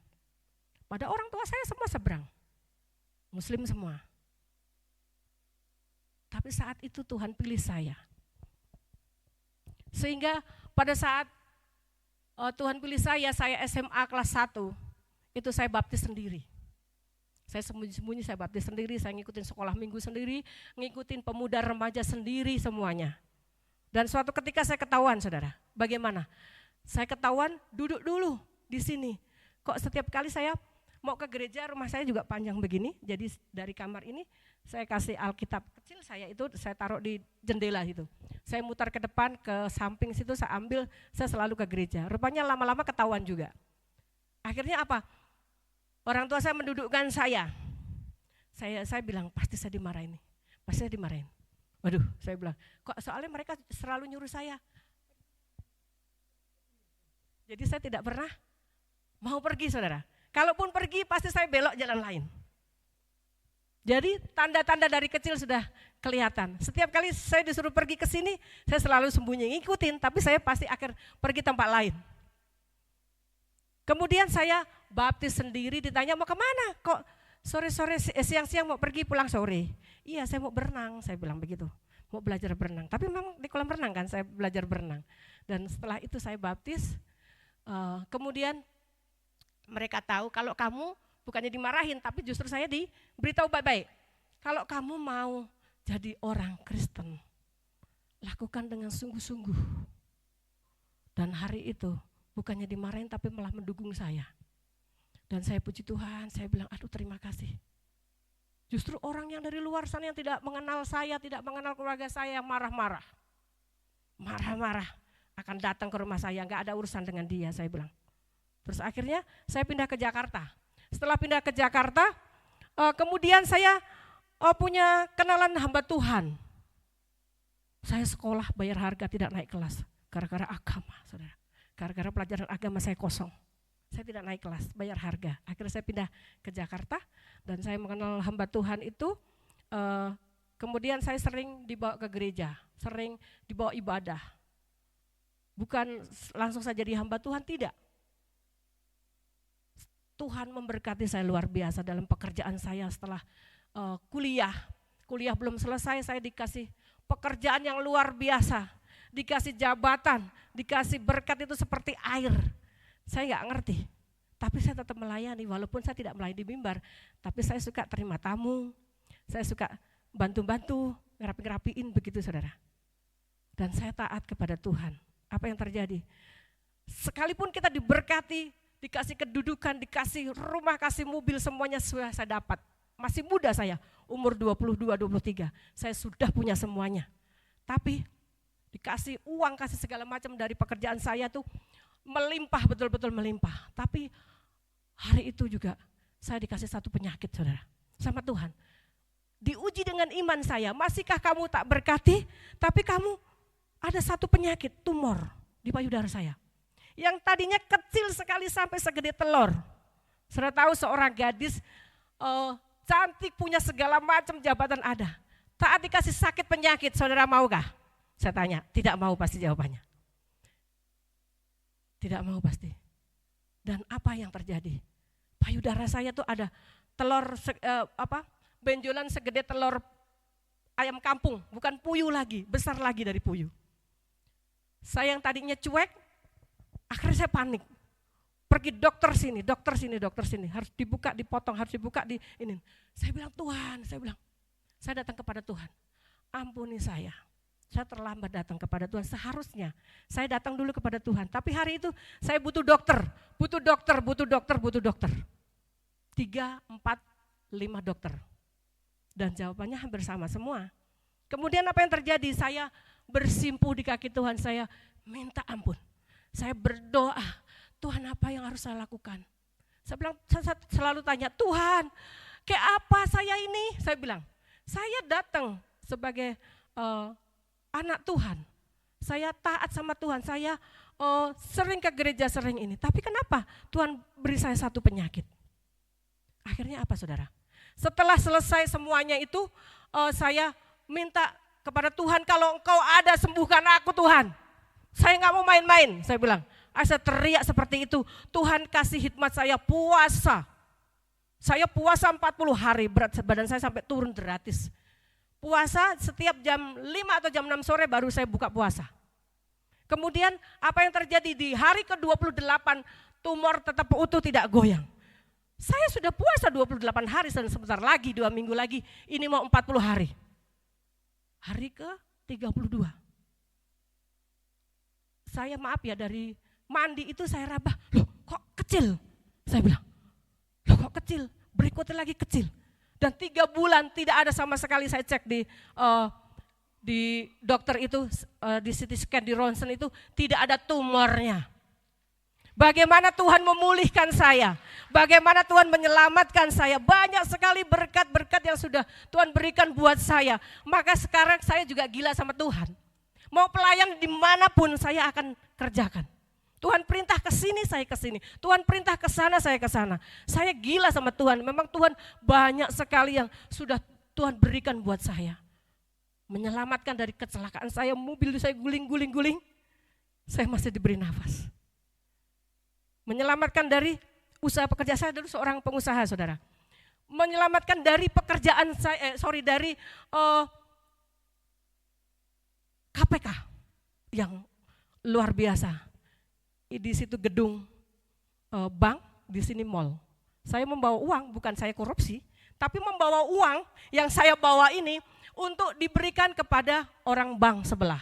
Pada orang tua saya semua seberang, Muslim semua. Tapi saat itu Tuhan pilih saya. Sehingga pada saat Tuhan pilih saya SMA kelas 1, itu saya baptis sendiri. Saya sembunyi-sembunyi, saya baptis sendiri, saya ngikutin sekolah minggu sendiri, ngikutin pemuda remaja sendiri semuanya. Dan suatu ketika saya ketahuan saudara, bagaimana? Saya ketahuan duduk dulu di sini. Kok setiap kali saya mau ke gereja, rumah saya juga panjang begini, jadi dari kamar ini saya kasih Alkitab kecil saya itu saya taruh di jendela itu. Saya mutar ke depan, ke samping situ saya ambil, saya selalu ke gereja. Rupanya lama-lama ketahuan juga. Akhirnya apa? Orang tua saya mendudukkan saya. Saya bilang pasti saya dimarahin nih. Pasti saya dimarahin. Waduh, saya bilang, kok soalnya mereka selalu nyuruh saya. Jadi saya tidak pernah mau pergi saudara. Kalaupun pergi pasti saya belok jalan lain. Jadi tanda-tanda dari kecil sudah kelihatan. Setiap kali saya disuruh pergi ke sini, saya selalu sembunyi ngikutin, tapi saya pasti akhir pergi tempat lain. Kemudian saya baptis sendiri, ditanya mau kemana? Kok sore-sore siang-siang mau pergi pulang sore? Iya saya mau berenang, saya bilang begitu. Mau belajar berenang, tapi memang di kolam renang kan saya belajar berenang. Dan setelah itu saya baptis, kemudian mereka tahu kalau kamu bukannya dimarahin, tapi justru saya diberitahu baik-baik. Kalau kamu mau jadi orang Kristen, lakukan dengan sungguh-sungguh. Dan hari itu bukannya dimarahin tapi malah mendukung saya. Dan saya puji Tuhan, saya bilang aduh terima kasih. Justru orang yang dari luar sana yang tidak mengenal saya, tidak mengenal keluarga saya marah-marah. Marah-marah akan datang ke rumah saya, enggak ada urusan dengan dia, saya bilang. Terus akhirnya saya pindah ke Jakarta. Setelah pindah ke Jakarta, kemudian saya punya kenalan hamba Tuhan. Saya sekolah bayar harga tidak naik kelas. Gara-gara agama, saudara. Gara-gara pelajaran agama saya kosong. Saya tidak naik kelas, bayar harga. Akhirnya saya pindah ke Jakarta dan saya mengenal hamba Tuhan itu. Kemudian saya sering dibawa ke gereja, sering dibawa ibadah. Bukan langsung saja jadi hamba Tuhan, tidak. Tuhan memberkati saya luar biasa dalam pekerjaan saya setelah kuliah. Kuliah belum selesai, saya dikasih pekerjaan yang luar biasa. Dikasih jabatan, dikasih berkat itu seperti air. Saya nggak ngerti, tapi saya tetap melayani walaupun saya tidak melayani di mimbar. Tapi saya suka terima tamu, saya suka bantu-bantu, ngerapi-ngerapiin begitu saudara. Dan saya taat kepada Tuhan. Apa yang terjadi? Sekalipun kita diberkati, dikasih kedudukan, dikasih rumah, kasih mobil, semuanya sudah saya dapat. Masih muda saya, umur 22-23, saya sudah punya semuanya. Tapi dikasih uang, kasih segala macam dari pekerjaan saya tuh melimpah, betul-betul melimpah. Tapi hari itu juga saya dikasih satu penyakit saudara, sama Tuhan. Diuji dengan iman saya, masihkah kamu tak berkati, tapi kamu ada satu penyakit, tumor di payudara saya. Yang tadinya kecil sekali sampai segede telur. Saudara tahu seorang gadis cantik, punya segala macam jabatan ada. Taat dikasih sakit penyakit, saudara maukah? Saya tanya, tidak mau pasti jawabannya. Tidak mau pasti. Dan apa yang terjadi? Payudara saya tuh ada telur benjolan segede telur ayam kampung, bukan puyuh lagi, besar lagi dari puyuh. Saya yang tadinya cuek, akhirnya saya panik. Pergi dokter sini, harus dibuka, dipotong, harus dibuka di ini. Saya bilang Tuhan, saya datang kepada Tuhan. Ampuni saya terlambat datang kepada Tuhan. Seharusnya saya datang dulu kepada Tuhan. Tapi hari itu saya butuh dokter. 3, 4, 5 dokter. Dan jawabannya hampir sama semua. Kemudian apa yang terjadi? Saya bersimpuh di kaki Tuhan, saya minta ampun. Saya berdoa, Tuhan apa yang harus saya lakukan? Saya selalu tanya, Tuhan kayak apa saya ini? Saya bilang, saya datang sebagai anak Tuhan, saya taat sama Tuhan, saya sering ke gereja, sering ini. Tapi kenapa Tuhan beri saya satu penyakit? Akhirnya apa saudara? Setelah selesai semuanya itu, saya minta kepada Tuhan, kalau Engkau ada sembuhkan aku Tuhan. Saya nggak mau main-main, saya bilang. Saya teriak seperti itu, Tuhan kasih hikmat saya puasa. Saya puasa 40 hari, berat badan saya sampai turun gratis. Puasa setiap jam 5 atau jam 6 sore baru saya buka puasa. Kemudian apa yang terjadi di hari ke-28, tumor tetap utuh tidak goyang. Saya sudah puasa 28 hari dan sebentar lagi, 2 minggu lagi, ini mau 40 hari. Hari ke-32. Saya maaf ya, dari mandi itu saya rabah, loh kok kecil? Saya bilang, loh kok kecil? Berikutnya lagi kecil. Dan 3 bulan tidak ada sama sekali, saya cek di dokter itu, di CT scan, di ronsen itu tidak ada tumornya. Bagaimana Tuhan memulihkan saya, bagaimana Tuhan menyelamatkan saya, banyak sekali berkat-berkat yang sudah Tuhan berikan buat saya. Maka sekarang saya juga gila sama Tuhan. Mau pelayan dimanapun saya akan kerjakan. Tuhan perintah ke sini, saya ke sini. Tuhan perintah ke sana, saya ke sana. Saya gila sama Tuhan. Memang Tuhan banyak sekali yang sudah Tuhan berikan buat saya. Menyelamatkan dari kecelakaan saya, mobil saya guling-guling-guling. Saya masih diberi nafas. Menyelamatkan dari usaha pekerjaan saya, dulu seorang pengusaha saudara. Menyelamatkan dari pekerjaan saya, dari KPK yang luar biasa. Di situ gedung bank, di sini mall. Saya membawa uang, bukan saya korupsi, tapi membawa uang yang saya bawa ini untuk diberikan kepada orang bank sebelah.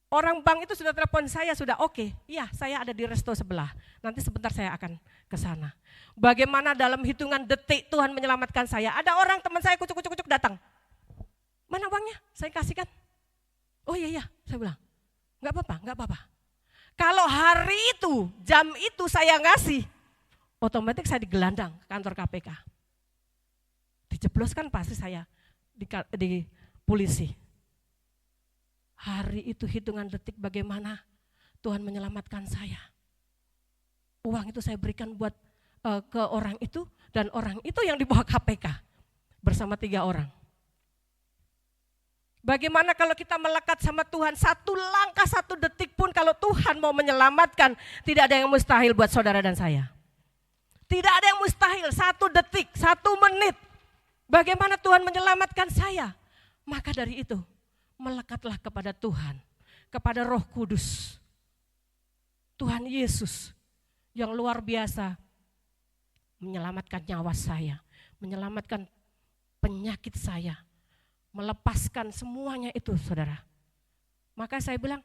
Orang bank itu sudah telepon saya, sudah oke, iya saya ada di resto sebelah, nanti sebentar saya akan ke sana. Bagaimana dalam hitungan detik Tuhan menyelamatkan saya. Ada orang teman saya kucuk-kucuk datang. Mana uangnya? Saya kasihkan. Oh iya, saya bilang. Enggak apa-apa. Kalau hari itu, jam itu saya ngasih, otomatis saya digelandang ke kantor KPK. Dijebloskan pasti saya di polisi. Hari itu hitungan detik bagaimana Tuhan menyelamatkan saya. Uang itu saya berikan buat ke orang itu, dan orang itu yang dibawa KPK bersama 3 orang. Bagaimana kalau kita melekat sama Tuhan, 1 langkah 1 detik pun kalau Tuhan mau menyelamatkan, tidak ada yang mustahil buat saudara dan saya. Tidak ada yang mustahil, 1 detik, 1 menit. Bagaimana Tuhan menyelamatkan saya? Maka dari itu, melekatlah kepada Tuhan, kepada Roh Kudus. Tuhan Yesus yang luar biasa menyelamatkan nyawa saya, menyelamatkan penyakit saya, melepaskan semuanya itu, saudara. Maka saya bilang,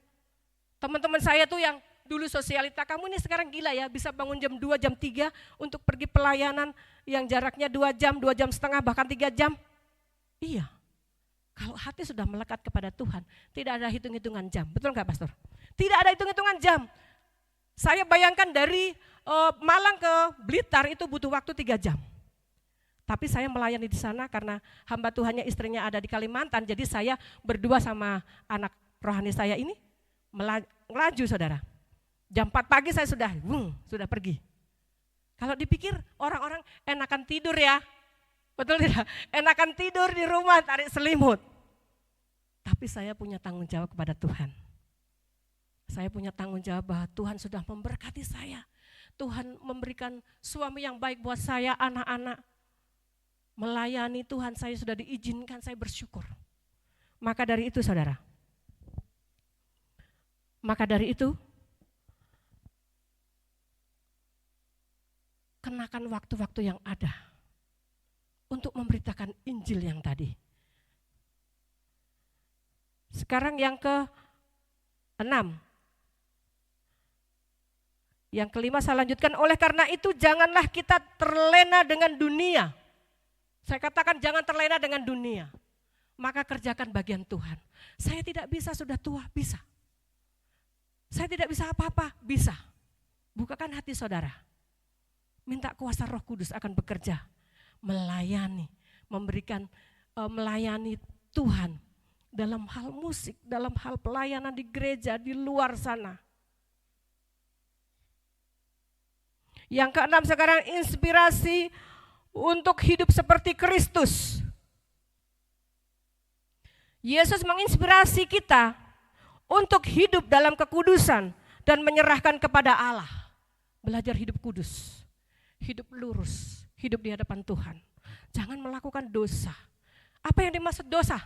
teman-teman saya tuh yang dulu sosialita, kamu ini sekarang gila ya, bisa bangun jam 2, jam 3 untuk pergi pelayanan yang jaraknya 2 jam, 2 jam setengah, bahkan 3 jam. Iya, kalau hati sudah melekat kepada Tuhan, tidak ada hitung-hitungan jam. Betul nggak, Pastor? Tidak ada hitung-hitungan jam. Saya bayangkan dari Malang ke Blitar itu butuh waktu 3 jam. Tapi saya melayani di sana karena hamba Tuhannya istrinya ada di Kalimantan, jadi saya berdua sama anak rohani saya ini melaju, saudara. Jam 4 pagi saya sudah pergi. Kalau dipikir orang-orang enakan tidur ya, betul tidak? Enakan tidur di rumah tarik selimut. Tapi saya punya tanggung jawab kepada Tuhan. Saya punya tanggung jawab bahwa Tuhan sudah memberkati saya. Tuhan memberikan suami yang baik buat saya, anak-anak. Melayani Tuhan, saya sudah diizinkan, saya bersyukur. Maka dari itu, saudara. Maka dari itu, kenakan waktu-waktu yang ada untuk memberitakan Injil yang tadi. Sekarang yang ke-6. Yang kelima saya lanjutkan, oleh karena itu janganlah kita terlena dengan dunia. Saya katakan jangan terlena dengan dunia. Maka kerjakan bagian Tuhan. Saya tidak bisa, sudah tua, bisa. Saya tidak bisa apa-apa, bisa. Bukakan hati saudara. Minta kuasa Roh Kudus akan bekerja. Melayani, melayani Tuhan. Dalam hal musik, dalam hal pelayanan di gereja, di luar sana. Yang ke-6 sekarang, inspirasi untuk hidup seperti Kristus. Yesus menginspirasi kita untuk hidup dalam kekudusan dan menyerahkan kepada Allah. Belajar hidup kudus, hidup lurus, hidup di hadapan Tuhan. Jangan melakukan dosa. Apa yang dimaksud dosa?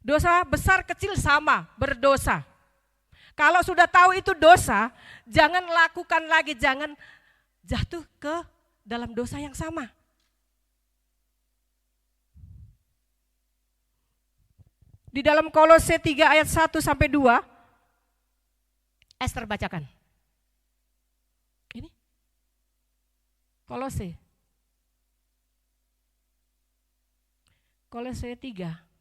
Dosa besar kecil sama, berdosa. Kalau sudah tahu itu dosa, jangan lakukan lagi, jangan jatuh ke dalam dosa yang sama. Di dalam Kolose 3 ayat 1 sampai 2, Esther bacakan. Ini Kolose 3.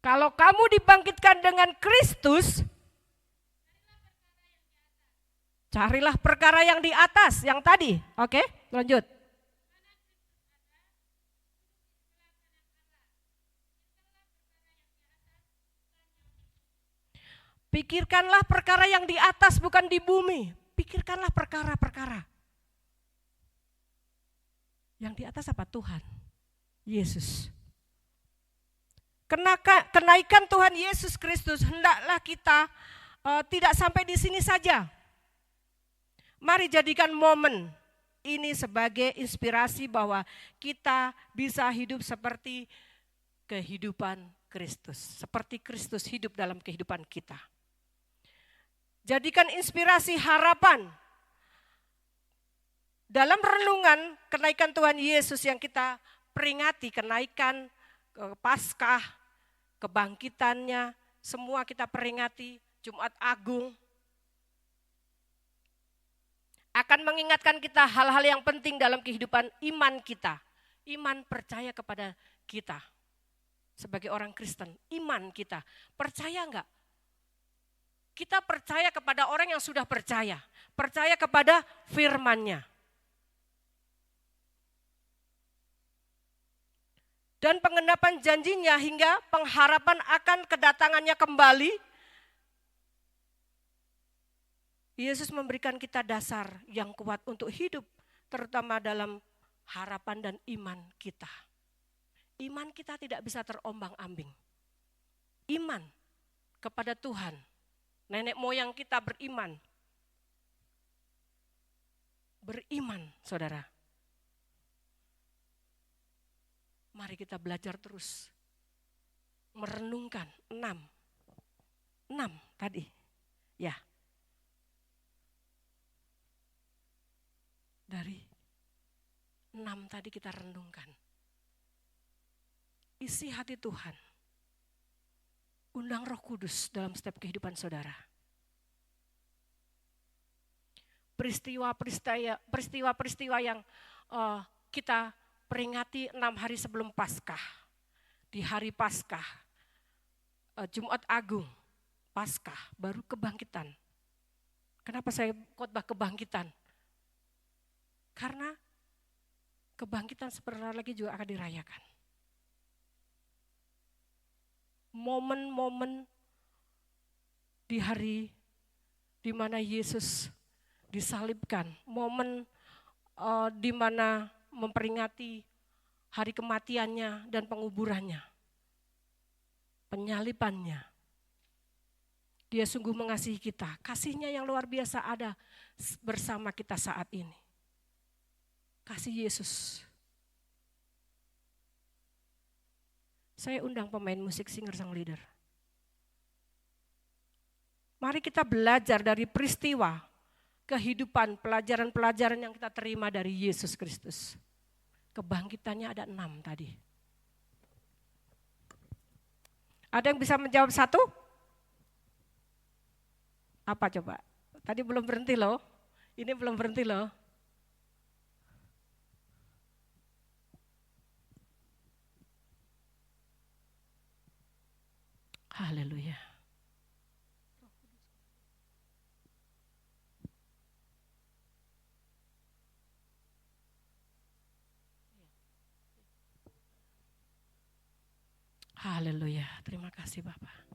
Kalau kamu dibangkitkan dengan Kristus, carilah perkara yang di atas, yang tadi. Oke, lanjut. Pikirkanlah perkara yang di atas, bukan di bumi. Pikirkanlah perkara-perkara. Yang di atas apa? Tuhan, Yesus. Kenaikan Tuhan Yesus Kristus, hendaklah kita tidak sampai di sini saja. Mari jadikan momen ini sebagai inspirasi bahwa kita bisa hidup seperti kehidupan Kristus. Seperti Kristus hidup dalam kehidupan kita. Jadikan inspirasi harapan. Dalam renungan kenaikan Tuhan Yesus yang kita peringati, kenaikan Paskah, kebangkitannya, semua kita peringati, Jumat Agung. Akan mengingatkan kita hal-hal yang penting dalam kehidupan iman kita. Iman percaya kepada kita. Sebagai orang Kristen, iman kita. Percaya enggak? Kita percaya kepada orang yang sudah percaya kepada firman-Nya. Dan penggenapan janjinya hingga pengharapan akan kedatangannya kembali. Yesus memberikan kita dasar yang kuat untuk hidup, terutama dalam harapan dan iman kita. Iman kita tidak bisa terombang-ambing. Iman kepada Tuhan. Nenek moyang kita beriman. Beriman, saudara. Mari kita belajar terus. Merenungkan 6 tadi. Ya. Dari 6 tadi kita renungkan. Isi hati Tuhan. Undang Roh Kudus dalam setiap kehidupan saudara. Peristiwa-peristiwa yang kita peringati 6 hari sebelum Paskah. Di hari Paskah, Jumat Agung, Paskah, baru kebangkitan. Kenapa saya khotbah kebangkitan? Karena kebangkitan sebentar lagi juga akan dirayakan. Momen-momen di hari di mana Yesus disalibkan, momen di mana memperingati hari kematiannya dan penguburannya, penyalibannya. Dia sungguh mengasihi kita, kasihnya yang luar biasa ada bersama kita saat ini. Kasih Yesus. Saya undang pemain musik, singer, sang leader. Mari kita belajar dari peristiwa kehidupan, pelajaran-pelajaran yang kita terima dari Yesus Kristus. Kebangkitannya ada 6 tadi. Ada yang bisa menjawab 1? Apa coba? Tadi belum berhenti loh. Ini belum berhenti loh. Haleluya. Haleluya, terima kasih Bapak.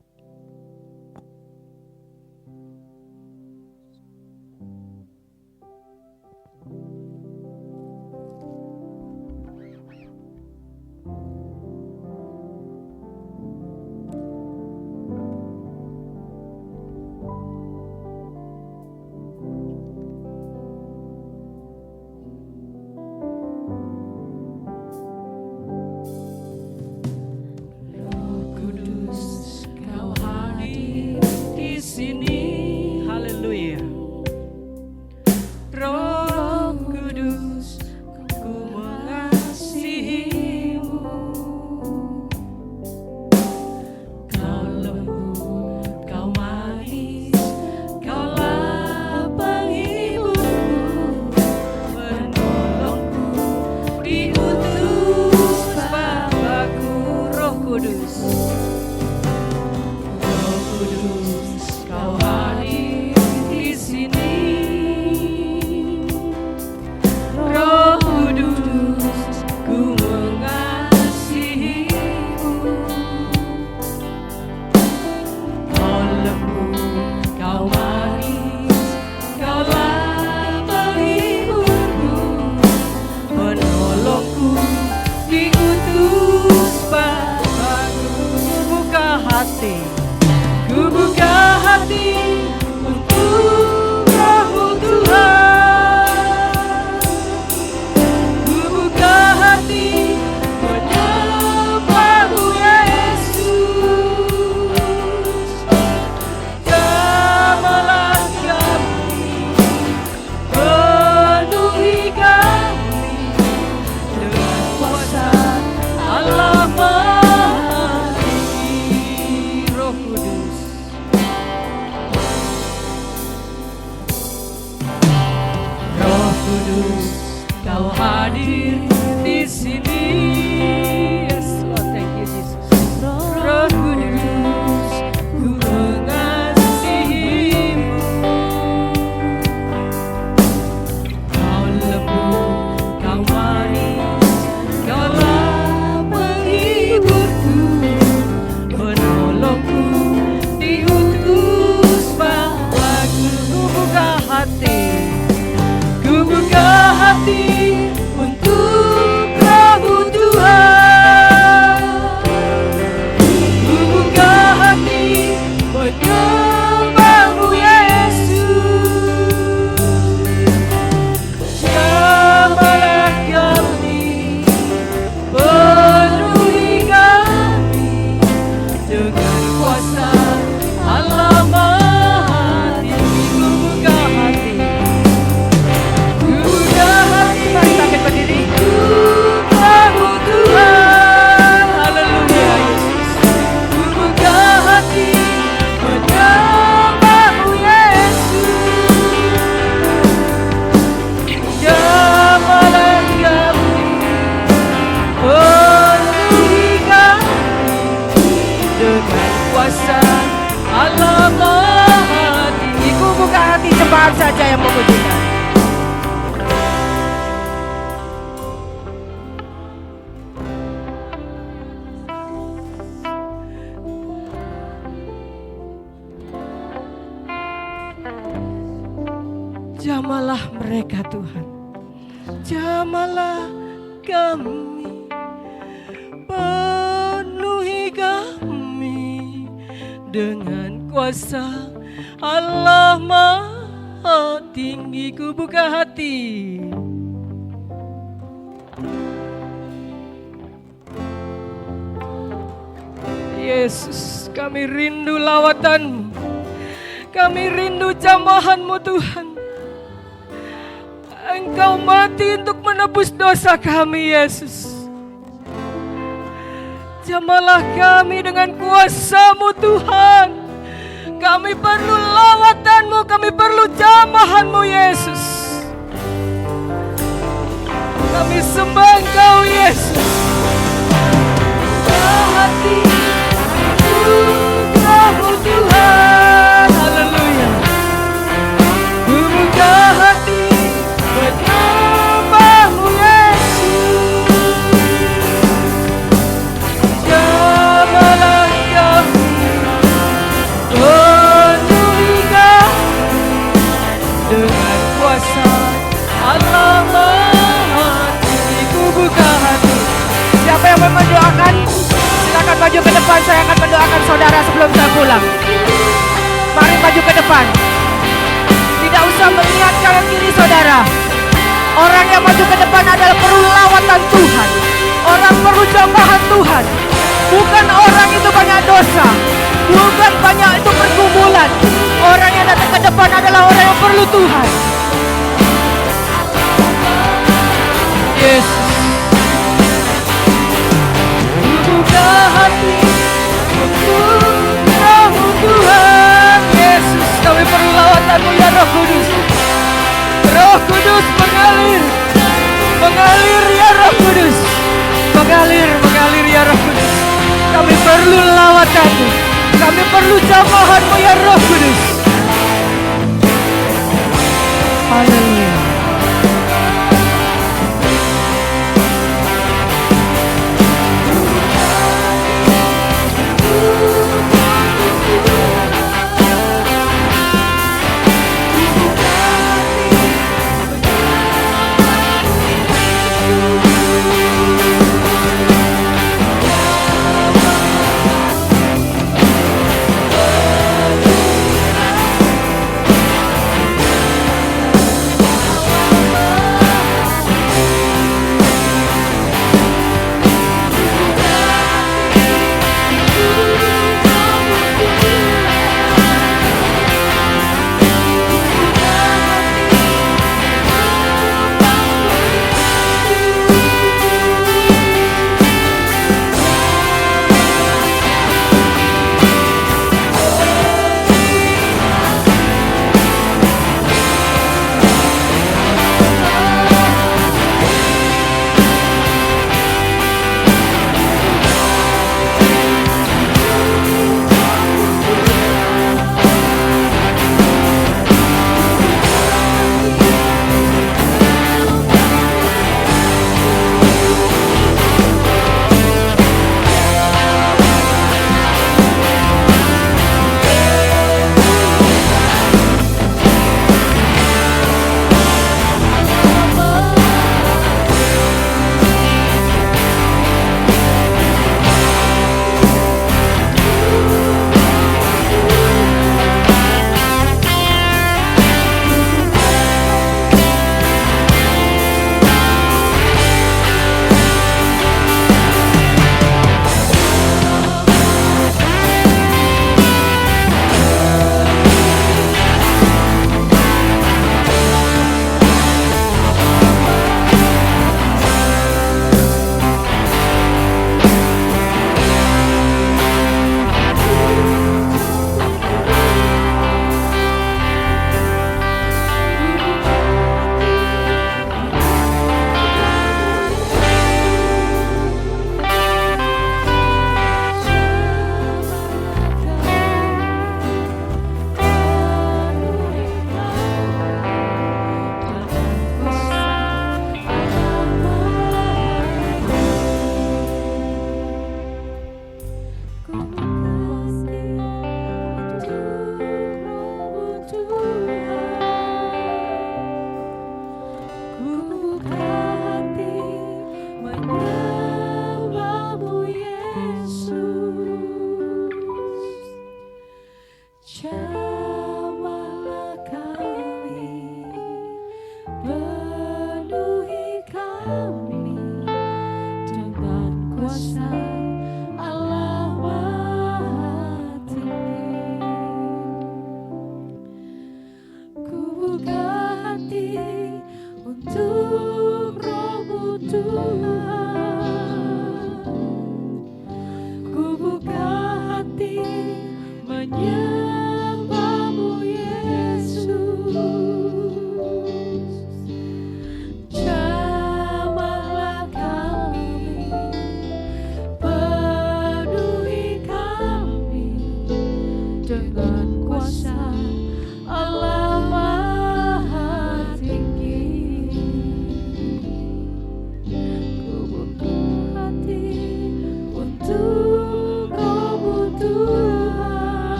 kuasa Allah Maha Tinggi. Ku buka hati jemaat saja yang memujinya. Jamalah mereka Tuhan, jamalah kami, penuhi kami dengan kuasa Allah Maha Tinggi. Ku buka hati. Yesus, kami rindu lawatan-Mu, kami rindu jamahan-Mu Tuhan. Engkau mati untuk menebus dosa kami Yesus. Jamalah kami dengan kuasa-Mu Tuhan. Kami perlu lawatan-Mu, kami perlu jamahan-Mu Yesus. Kami sembah Engkau Yesus. Hati Putra-Mu Tuhan. Haleluya. Buka hati menyembah-Mu Yesus. Jamalah kami, penuhi kami dengan kuasa Allah Maha Tinggi. Ku buka hati. Siapa yang mau mendoakan? Silakan maju ke depan. Saya akan mendoakan saudara sebelum saya pulang. Mari maju ke depan. Tidak usah melihat kanan kiri saudara. Orang yang maju ke depan adalah perlu lawatan Tuhan. Orang perlu jamahan Tuhan. Bukan orang itu banyak dosa. Bukan banyak itu pergumulan. Orang yang datang ke depan adalah orang yang perlu Tuhan. Yesus. Buka hati Putra-Mu Tuhan. Yesus, kami perlu lawatan-Mu ya Roh Kudus. Roh Kudus mengalir, mengalir ya Roh Kudus. Mengalir, mengalir ya Roh Kudus. Kami perlu lawatan-Mu, kami perlu jamahan-Mu ya Roh Kudus. Haleluya.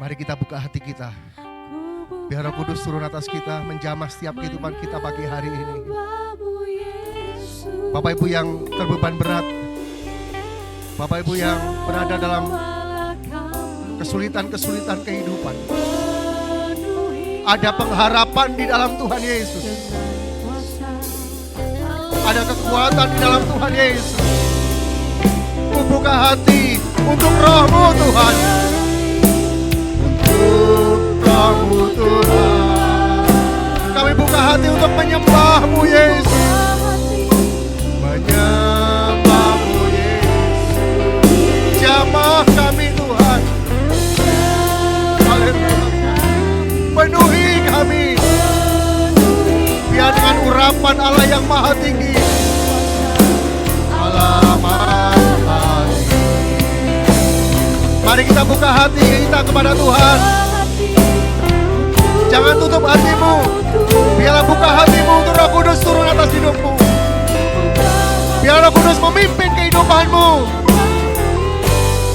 Mari kita buka hati kita. Biar Roh Kudus turun atas kita, menjamah setiap kehidupan kita pagi hari ini. Bapak Ibu yang terbeban berat, Bapak Ibu yang berada dalam kesulitan-kesulitan kehidupan, ada pengharapan di dalam Tuhan Yesus. Ada kekuatan di dalam Tuhan Yesus. Buka hati untuk Roh-Mu Tuhan. Roh-Mu Tuhan, kami buka hati untuk menyembah-Mu Yesus, menyembah-Mu Yesus. Jamah kami Tuhan, haleluya. Penuhi kami, biar dengan urapan Allah yang maha tinggi, Allah maha tinggi. Mari kita buka hati kita kepada Tuhan. Jangan tutup hatimu. Biarlah buka hatimu untuk Roh Kudus turun atas hidupmu. Biarlah Roh Kudus memimpin kehidupanmu,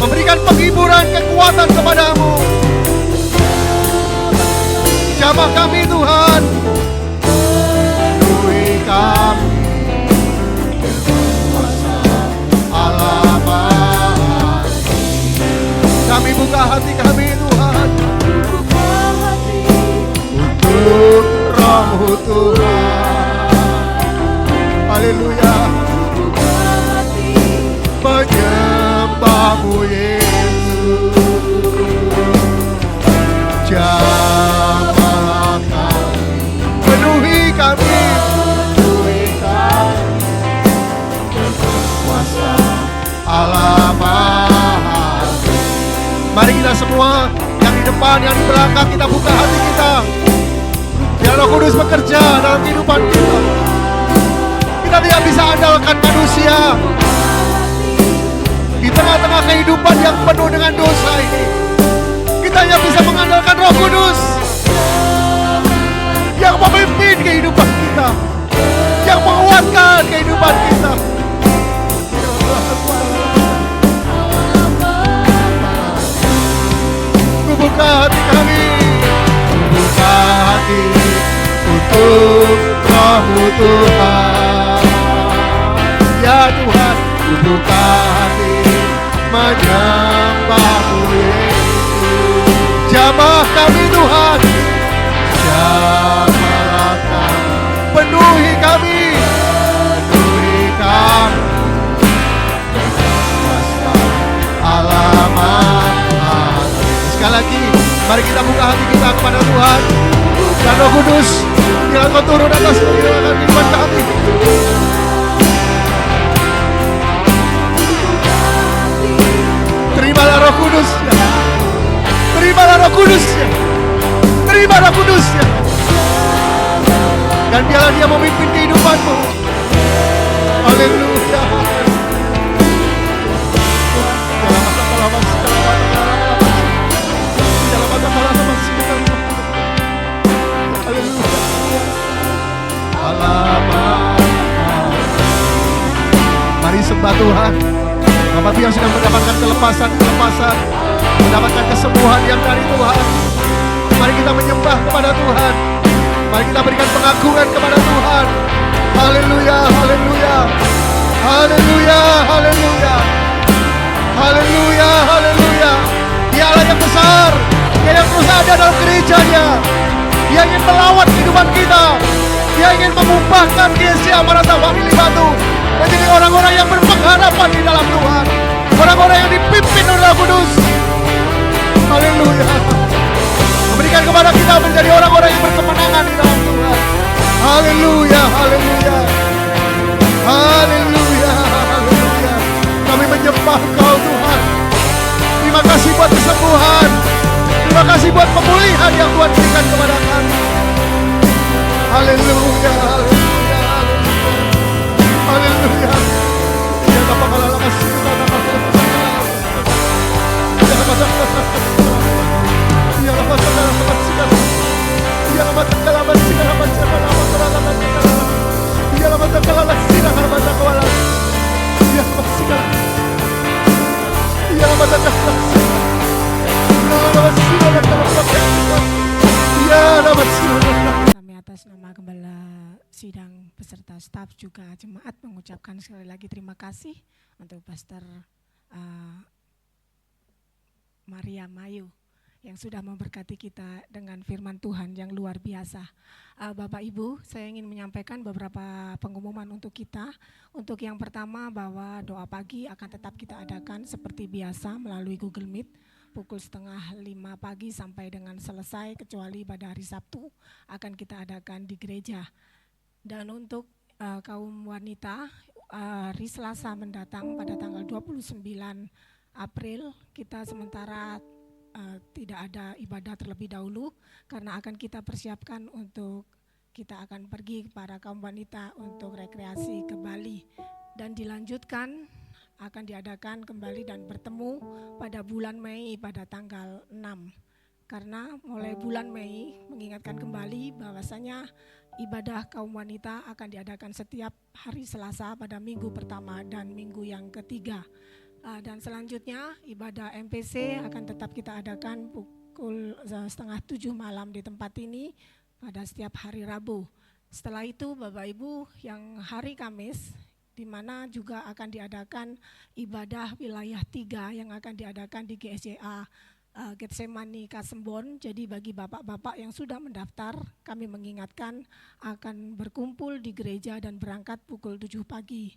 memberikan penghiburan, kekuatan kepadamu. Jamah kami Tuhan, penuhi kami Allah maha. Kami buka hati kami Tuhan untuk Roh-Mu Tuhan. Haleluya. Menyembah-Mu Yesus. Jamah kami, penuhi kami, Mari kita semua, yang di depan, yang di belakang, kita buka hati kita. Biar Roh Kudus bekerja dalam kehidupan kita. Kita tidak bisa andalkan manusia di tengah-tengah kehidupan yang penuh dengan dosa ini. Kita hanya bisa mengandalkan Roh Kudus yang memimpin kehidupan kita, yang menguatkan kehidupan kita. Buka hati kami, buka hati untuk Roh-Mu Tuhan. Ya Tuhan, buka hati menyembah-Mu Yesus. Jamah kami Tuhan, jamah kami, penuhi kami, penuhi kami. Alamat hati. Sekali lagi, mari kita buka hati kita kepada Tuhan. Dan Roh Kudus, biarlah Kau turun atas kehidupan kami. Terimalah Roh Kudus-Nya. Terimalah Roh Kudus-Nya. Terima Roh Kudus-Nya. Dan biarlah Dia memimpin kehidupanmu. Haleluya. Mari sembah Tuhan. Apabila yang sedang mendapatkan kelepasan, mendapatkan kesembuhan yang dari Tuhan, mari kita menyembah kepada Tuhan. Mari kita berikan pengagungan kepada Tuhan. Haleluya, haleluya, haleluya, haleluya, haleluya, haleluya. Dialah yang besar, Dia yang terus ada dalam gerejanya. Dia ingin melawat kehidupan kita. Dia ingin mengubahkan Gesia Marata Family Batu menjadi orang-orang yang berpengharapan di dalam Tuhan. Orang-orang yang dipimpin oleh Roh Kudus. Haleluya. Memberikan kepada kita menjadi orang-orang yang berkemenangan di dalam Tuhan. Haleluya, haleluya. Haleluya, haleluya. Kami menyembah Kau Tuhan. Terima kasih buat kesembuhan. Terima kasih buat pemulihan yang Tuhan berikan kepada kami. Haleluya, haleluya, haleluya. Ya Bapa kalau lepas kita dapat ya lepas ya lepas ya lepas segala Kami atas nama Gembala Sidang beserta staf juga jemaat mengucapkan sekali lagi terima kasih untuk Pastor Maria Mayu yang sudah memberkati kita dengan firman Tuhan yang luar biasa. Bapak Ibu, saya ingin menyampaikan beberapa pengumuman untuk kita. Untuk yang pertama bahwa doa pagi akan tetap kita adakan seperti biasa melalui Google Meet pukul 4:30 pagi sampai dengan selesai, kecuali pada hari Sabtu akan kita adakan di gereja. Dan untuk kaum wanita, hari Selasa mendatang pada tanggal 29 April kita sementara tidak ada ibadah terlebih dahulu karena akan kita persiapkan untuk kita akan pergi para kaum wanita untuk rekreasi ke Bali dan dilanjutkan akan diadakan kembali dan bertemu pada bulan Mei pada tanggal 6 karena mulai bulan Mei mengingatkan kembali bahwasanya ibadah kaum wanita akan diadakan setiap hari Selasa pada minggu pertama dan minggu yang ketiga. Dan selanjutnya ibadah MPC akan tetap kita adakan pukul 6:30 malam di tempat ini pada setiap hari Rabu. Setelah itu Bapak Ibu yang hari Kamis di mana juga akan diadakan ibadah wilayah 3 yang akan diadakan di GSJA Getsemani Kasembon. Jadi bagi bapak-bapak yang sudah mendaftar kami mengingatkan akan berkumpul di gereja dan berangkat pukul 7 pagi.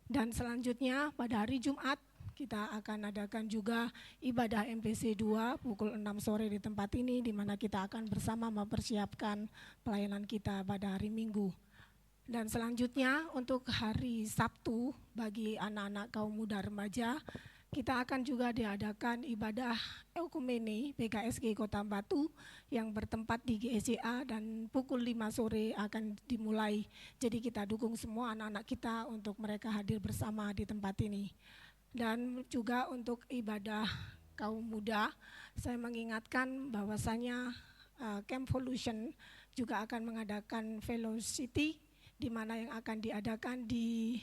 Dan selanjutnya pada hari Jumat kita akan adakan juga ibadah MPC 2 pukul 6 sore di tempat ini di mana kita akan bersama mempersiapkan pelayanan kita pada hari Minggu. Dan selanjutnya untuk hari Sabtu bagi anak-anak kaum muda remaja kita akan juga diadakan ibadah Ekumene PKSG Kota Batu yang bertempat di GSCA dan pukul 5 sore akan dimulai. Jadi kita dukung semua anak-anak kita untuk mereka hadir bersama di tempat ini. Dan juga untuk ibadah kaum muda, saya mengingatkan bahwasanya Camp Volution juga akan mengadakan Velocity, di mana yang akan diadakan di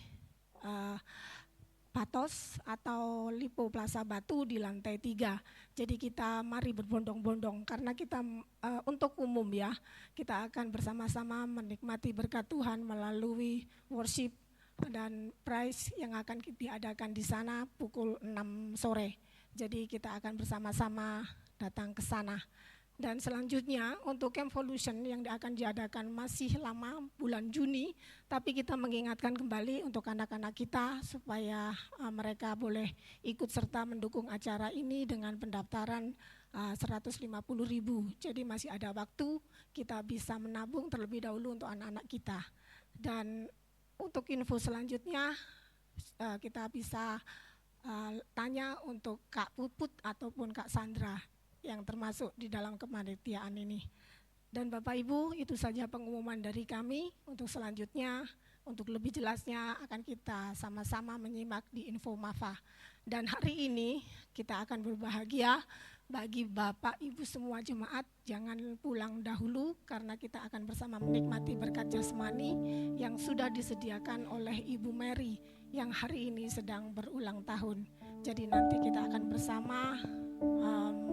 Patos atau Lipo Plaza Batu di lantai 3. Jadi kita mari berbondong-bondong karena kita untuk umum ya, kita akan bersama-sama menikmati berkat Tuhan melalui worship dan praise yang akan diadakan di sana pukul 6 sore. Jadi kita akan bersama-sama datang ke sana. Dan selanjutnya untuk Camp Volution yang akan diadakan masih lama bulan Juni, tapi kita mengingatkan kembali untuk anak-anak kita supaya mereka boleh ikut serta mendukung acara ini dengan pendaftaran 150.000. Jadi masih ada waktu, kita bisa menabung terlebih dahulu untuk anak-anak kita. Dan untuk info selanjutnya kita bisa tanya untuk Kak Puput ataupun Kak Sandra yang termasuk di dalam kepanitiaan ini. Dan Bapak Ibu, itu saja pengumuman dari kami. Untuk selanjutnya, untuk lebih jelasnya akan kita sama-sama menyimak di Info Mafa. Dan hari ini kita akan berbahagia bagi Bapak Ibu semua jemaat, jangan pulang dahulu karena kita akan bersama menikmati berkat jasmani yang sudah disediakan oleh Ibu Mary yang hari ini sedang berulang tahun. Jadi nanti kita akan bersama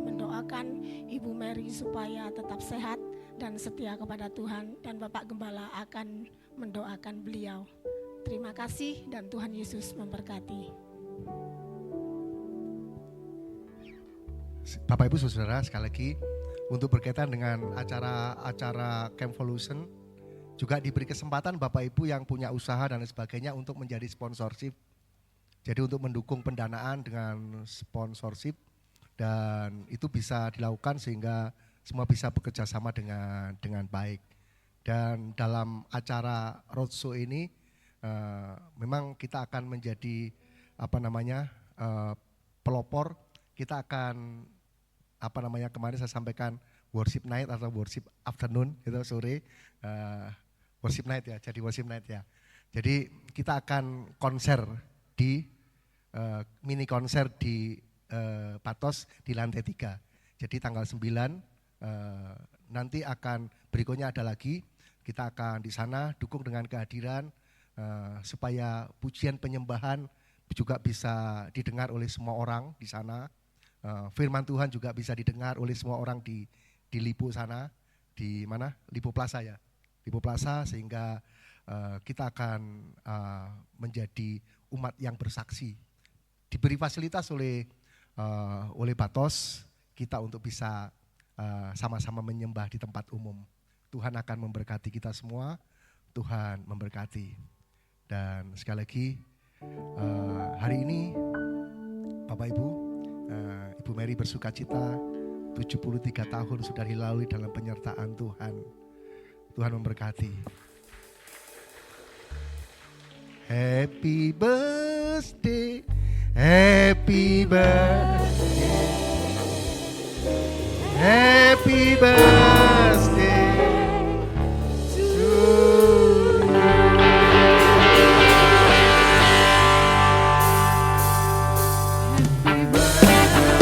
mendoakan Ibu Mary supaya tetap sehat dan setia kepada Tuhan, dan Bapak Gembala akan mendoakan beliau. Terima kasih dan Tuhan Yesus memberkati. Bapak Ibu Saudara, sekali lagi untuk berkaitan dengan acara Camp Volution juga diberi kesempatan Bapak Ibu yang punya usaha dan sebagainya untuk menjadi sponsorship. Jadi untuk mendukung pendanaan dengan sponsorship, dan itu bisa dilakukan sehingga semua bisa bekerja sama dengan baik. Dan dalam acara roadshow ini memang kita akan menjadi pelopor. Kita akan kemarin saya sampaikan worship night atau worship afternoon itu sore, worship night ya, jadi worship night ya. Jadi kita akan konser di mini konser di Patos di lantai 3. Jadi tanggal 9 nanti akan berikutnya ada lagi, kita akan di sana dukung dengan kehadiran supaya pujian penyembahan juga bisa didengar oleh semua orang di sana. Firman Tuhan juga bisa didengar oleh semua orang di Lipo sana, di mana? Lipo Plaza ya. Lipo Plaza, sehingga kita akan menjadi umat yang bersaksi. Diberi fasilitas oleh Patos kita untuk bisa sama-sama menyembah di tempat umum. Tuhan akan memberkati kita semua, Tuhan memberkati. Dan sekali lagi hari ini Bapak Ibu, Ibu Mary bersuka cita 73 tahun sudah dilalui dalam penyertaan Tuhan. Tuhan memberkati. Happy birthday, happy birthday, happy birthday to you. Happy birthday to you. Happy birthday to you.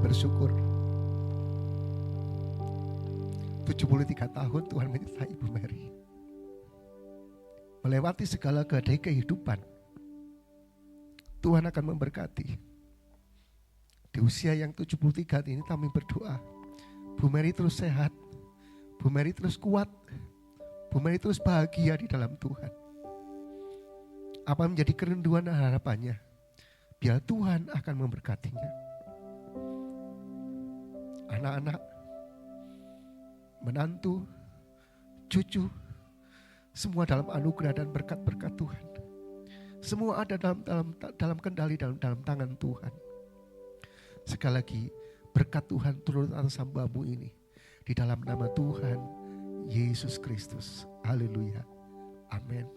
Bersyukur 73 tahun Tuhan menyertai Ibu Mary melewati segala badai kehidupan. Tuhan akan memberkati, Di usia yang 73 ini kami berdoa, Bu Mary terus sehat, Bu Mary terus kuat, Bu Mary terus bahagia di dalam Tuhan. Apa menjadi kerinduan dan harapannya? Biar Tuhan akan memberkatinya. Anak-anak, menantu, cucu, semua dalam anugerah dan berkat-berkat Tuhan. Semua ada dalam kendali, dalam tangan Tuhan. Sekali lagi, berkat Tuhan turun atas hamba-Mu ini. Di dalam nama Tuhan Yesus Kristus. Haleluya. Amin.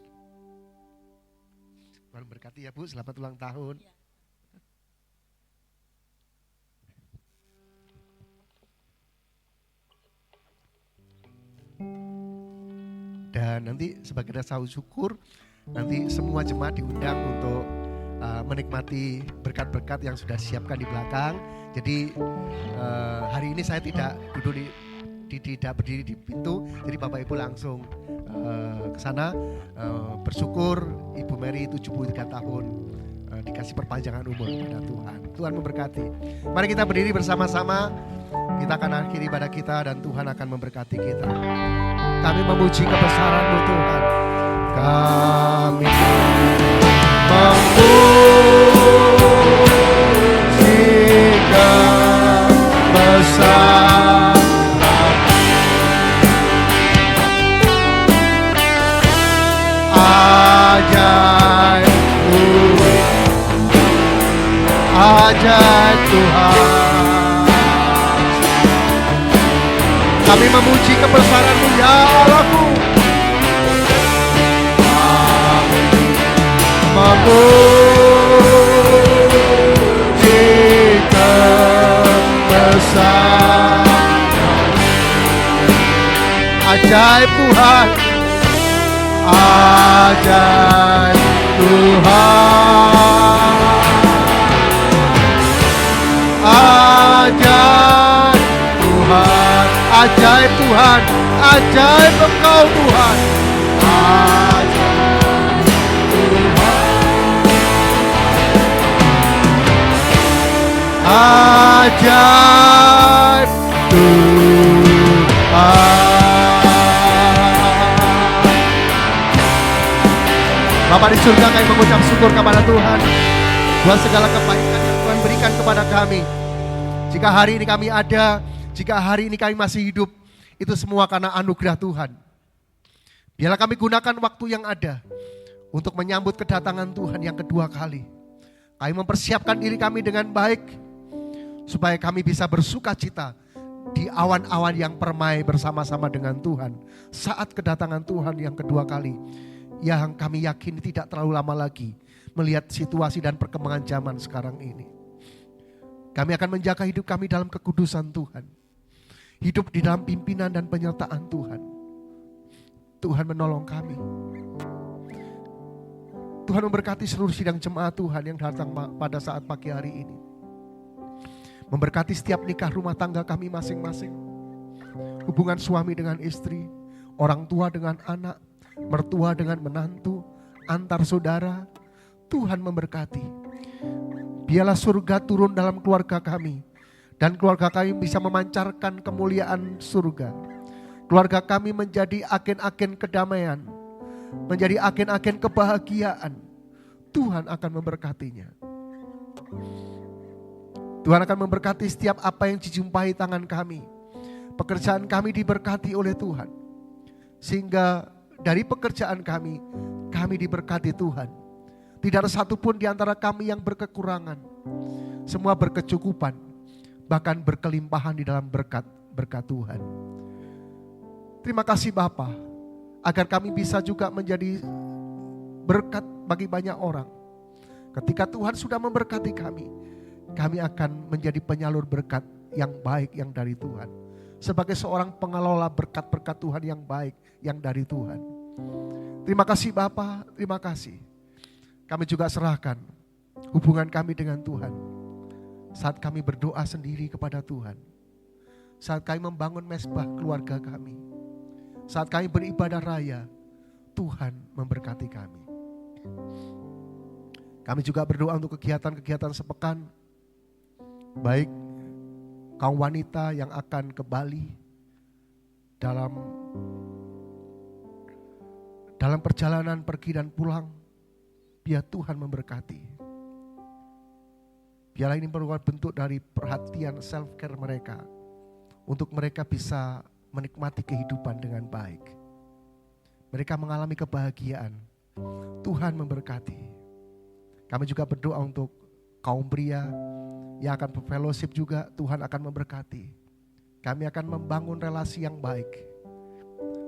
Tuhan berkati ya Bu, selamat ulang tahun. Dan nanti sebagai rasa syukur, nanti semua jemaat diundang untuk menikmati berkat-berkat yang sudah disiapkan di belakang. Jadi hari ini saya tidak duduk tidak berdiri di pintu, jadi Bapak Ibu langsung ke sana bersyukur Ibu Mary 73 tahun dikasih perpanjangan umur kepada Tuhan. Tuhan memberkati. Mari kita berdiri bersama-sama. Kita akan akhiri ibadah kita dan Tuhan akan memberkati kita. Kami memuji kebesaran-Mu Tuhan. Kami memuji kebesaran ajaib Tuhan. Kami memuji kebesaran-Mu ya Allahku. Memuji kebesaran ajaib Tuhan. Ajaib Tuhan. Ajaib Tuhan. Ajaib Tuhan. Ajaib Engkau Tuhan. Ajaib Tuhan. Ajaib Tuhan. Bapa di surga, kami mengucap syukur kepada Tuhan buat segala kebaikan yang Tuhan berikan kepada kami. Jika hari ini kami ada, jika hari ini kami masih hidup, itu semua karena anugerah Tuhan. Biarlah kami gunakan waktu yang ada untuk menyambut kedatangan Tuhan yang kedua kali. Kami mempersiapkan diri kami dengan baik, supaya kami bisa bersuka cita di awan-awan yang permai bersama-sama dengan Tuhan. Saat kedatangan Tuhan yang kedua kali, yang kami yakini tidak terlalu lama lagi melihat situasi dan perkembangan zaman sekarang ini. Kami akan menjaga hidup kami dalam kekudusan Tuhan. Hidup di dalam pimpinan dan penyertaan Tuhan. Tuhan menolong kami. Tuhan memberkati seluruh sidang jemaat Tuhan yang datang pada saat pagi hari ini. Memberkati setiap nikah rumah tangga kami masing-masing. Hubungan suami dengan istri, orang tua dengan anak, mertua dengan menantu, antar saudara. Tuhan memberkati. Biarlah surga turun dalam keluarga kami, dan keluarga kami bisa memancarkan kemuliaan surga. Keluarga kami menjadi agen-agen kedamaian, menjadi agen-agen kebahagiaan. Tuhan akan memberkatinya. Tuhan akan memberkati setiap apa yang dijumpai tangan kami. Pekerjaan kami diberkati oleh Tuhan, sehingga dari pekerjaan kami diberkati Tuhan. Tidak ada satupun di antara kami yang berkekurangan. Semua berkecukupan, bahkan berkelimpahan di dalam berkat Tuhan. Terima kasih Bapa, agar kami bisa juga menjadi berkat bagi banyak orang. Ketika Tuhan sudah memberkati kami akan menjadi penyalur berkat yang baik yang dari Tuhan. Sebagai seorang pengelola berkat-berkat Tuhan yang baik yang dari Tuhan. Terima kasih Bapa, terima kasih. Kami juga serahkan hubungan kami dengan Tuhan. Saat kami berdoa sendiri kepada Tuhan. Saat kami membangun mezbah keluarga kami. Saat kami beribadah raya, Tuhan memberkati kami. Kami juga berdoa untuk kegiatan-kegiatan sepekan. baik kaum wanita yang akan ke Bali dalam perjalanan pergi dan pulang, biar Tuhan memberkati. Biarlah ini merupakan bentuk dari perhatian self-care mereka, untuk mereka bisa menikmati kehidupan dengan baik. Mereka mengalami kebahagiaan. Tuhan memberkati. Kami juga berdoa untuk kaum pria yang akan berfellowship juga, Tuhan akan memberkati. Kami akan membangun relasi yang baik,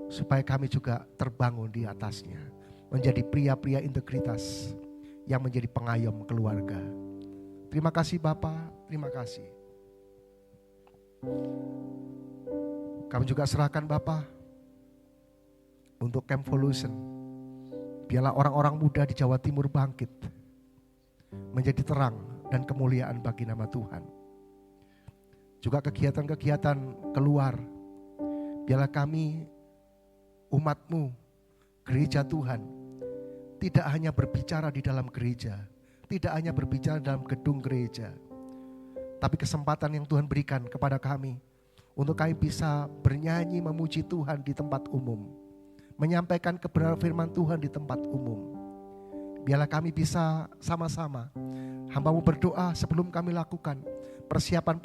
supaya kami juga terbangun di atasnya, menjadi pria-pria integritas yang menjadi pengayom keluarga. Terima kasih Bapa, terima kasih. Kami juga serahkan Bapa untuk Camp Volution. Biarlah orang-orang muda di Jawa Timur bangkit, menjadi terang dan kemuliaan bagi nama Tuhan. Juga kegiatan-kegiatan keluar, biarlah kami umat-Mu, gereja Tuhan, tidak hanya berbicara di dalam gereja, tidak hanya berbicara dalam gedung gereja, tapi kesempatan yang Tuhan berikan kepada kami untuk kami bisa bernyanyi memuji Tuhan di tempat umum, menyampaikan kebenaran firman Tuhan di tempat umum. Biarlah kami bisa sama-sama, hamba-Mu berdoa sebelum kami lakukan, persiapan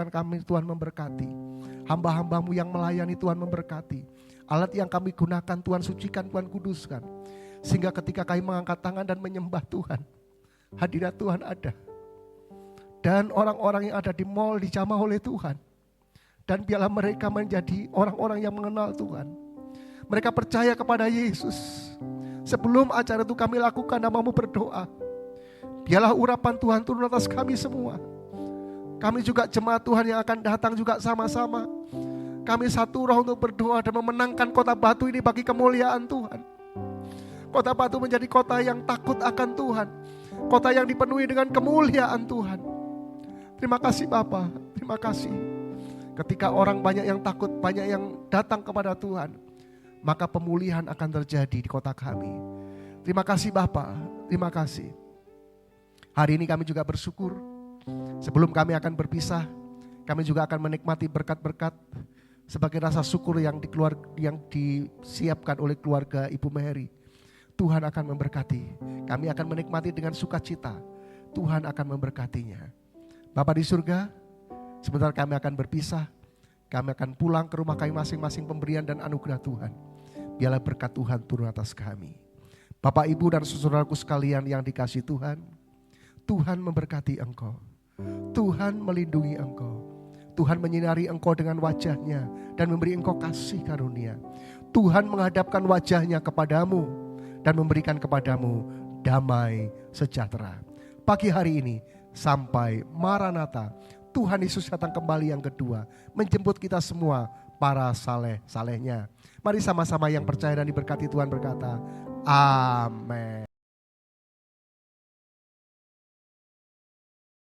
kami Tuhan memberkati. Hamba-hamba-Mu yang melayani Tuhan memberkati. Alat yang kami gunakan Tuhan sucikan, Tuhan kuduskan. Sehingga ketika kami mengangkat tangan dan menyembah Tuhan, hadirat Tuhan ada. Dan orang-orang yang ada di mall dijamah oleh Tuhan. Dan biarlah mereka menjadi orang-orang yang mengenal Tuhan. Mereka percaya kepada Yesus. Sebelum acara itu kami lakukan, nama-Mu berdoa. Biarlah urapan Tuhan turun atas kami semua. Kami juga jemaat Tuhan yang akan datang juga sama-sama. Kami satu roh untuk berdoa dan memenangkan kota Batu ini bagi kemuliaan Tuhan. Kota Batu menjadi kota yang takut akan Tuhan. Kota yang dipenuhi dengan kemuliaan Tuhan. Terima kasih Bapa, terima kasih. Ketika orang banyak yang takut, banyak yang datang kepada Tuhan, maka pemulihan akan terjadi di kota kami. Terima kasih Bapa, terima kasih. Hari ini kami juga bersyukur. Sebelum kami akan berpisah, kami juga akan menikmati berkat-berkat sebagai rasa syukur yang disiapkan oleh keluarga Ibu Mary. Tuhan akan memberkati. Kami akan menikmati dengan sukacita. Tuhan akan memberkatinya. Bapa di surga, sebentar kami akan berpisah. Kami akan pulang ke rumah kami masing-masing, pemberian dan anugerah Tuhan. Biarlah berkat Tuhan turun atas kami. Bapak, Ibu dan saudaraku sekalian yang dikasihi Tuhan, Tuhan memberkati engkau. Tuhan melindungi engkau. Tuhan menyinari engkau dengan wajah-Nya dan memberi engkau kasih karunia. Tuhan menghadapkan wajah-Nya kepadamu dan memberikan kepadamu damai sejahtera. Pagi hari ini sampai Maranatha, Tuhan Yesus datang kembali yang kedua, menjemput kita semua para saleh-salehnya. Mari sama-sama yang percaya dan diberkati Tuhan berkata, amin.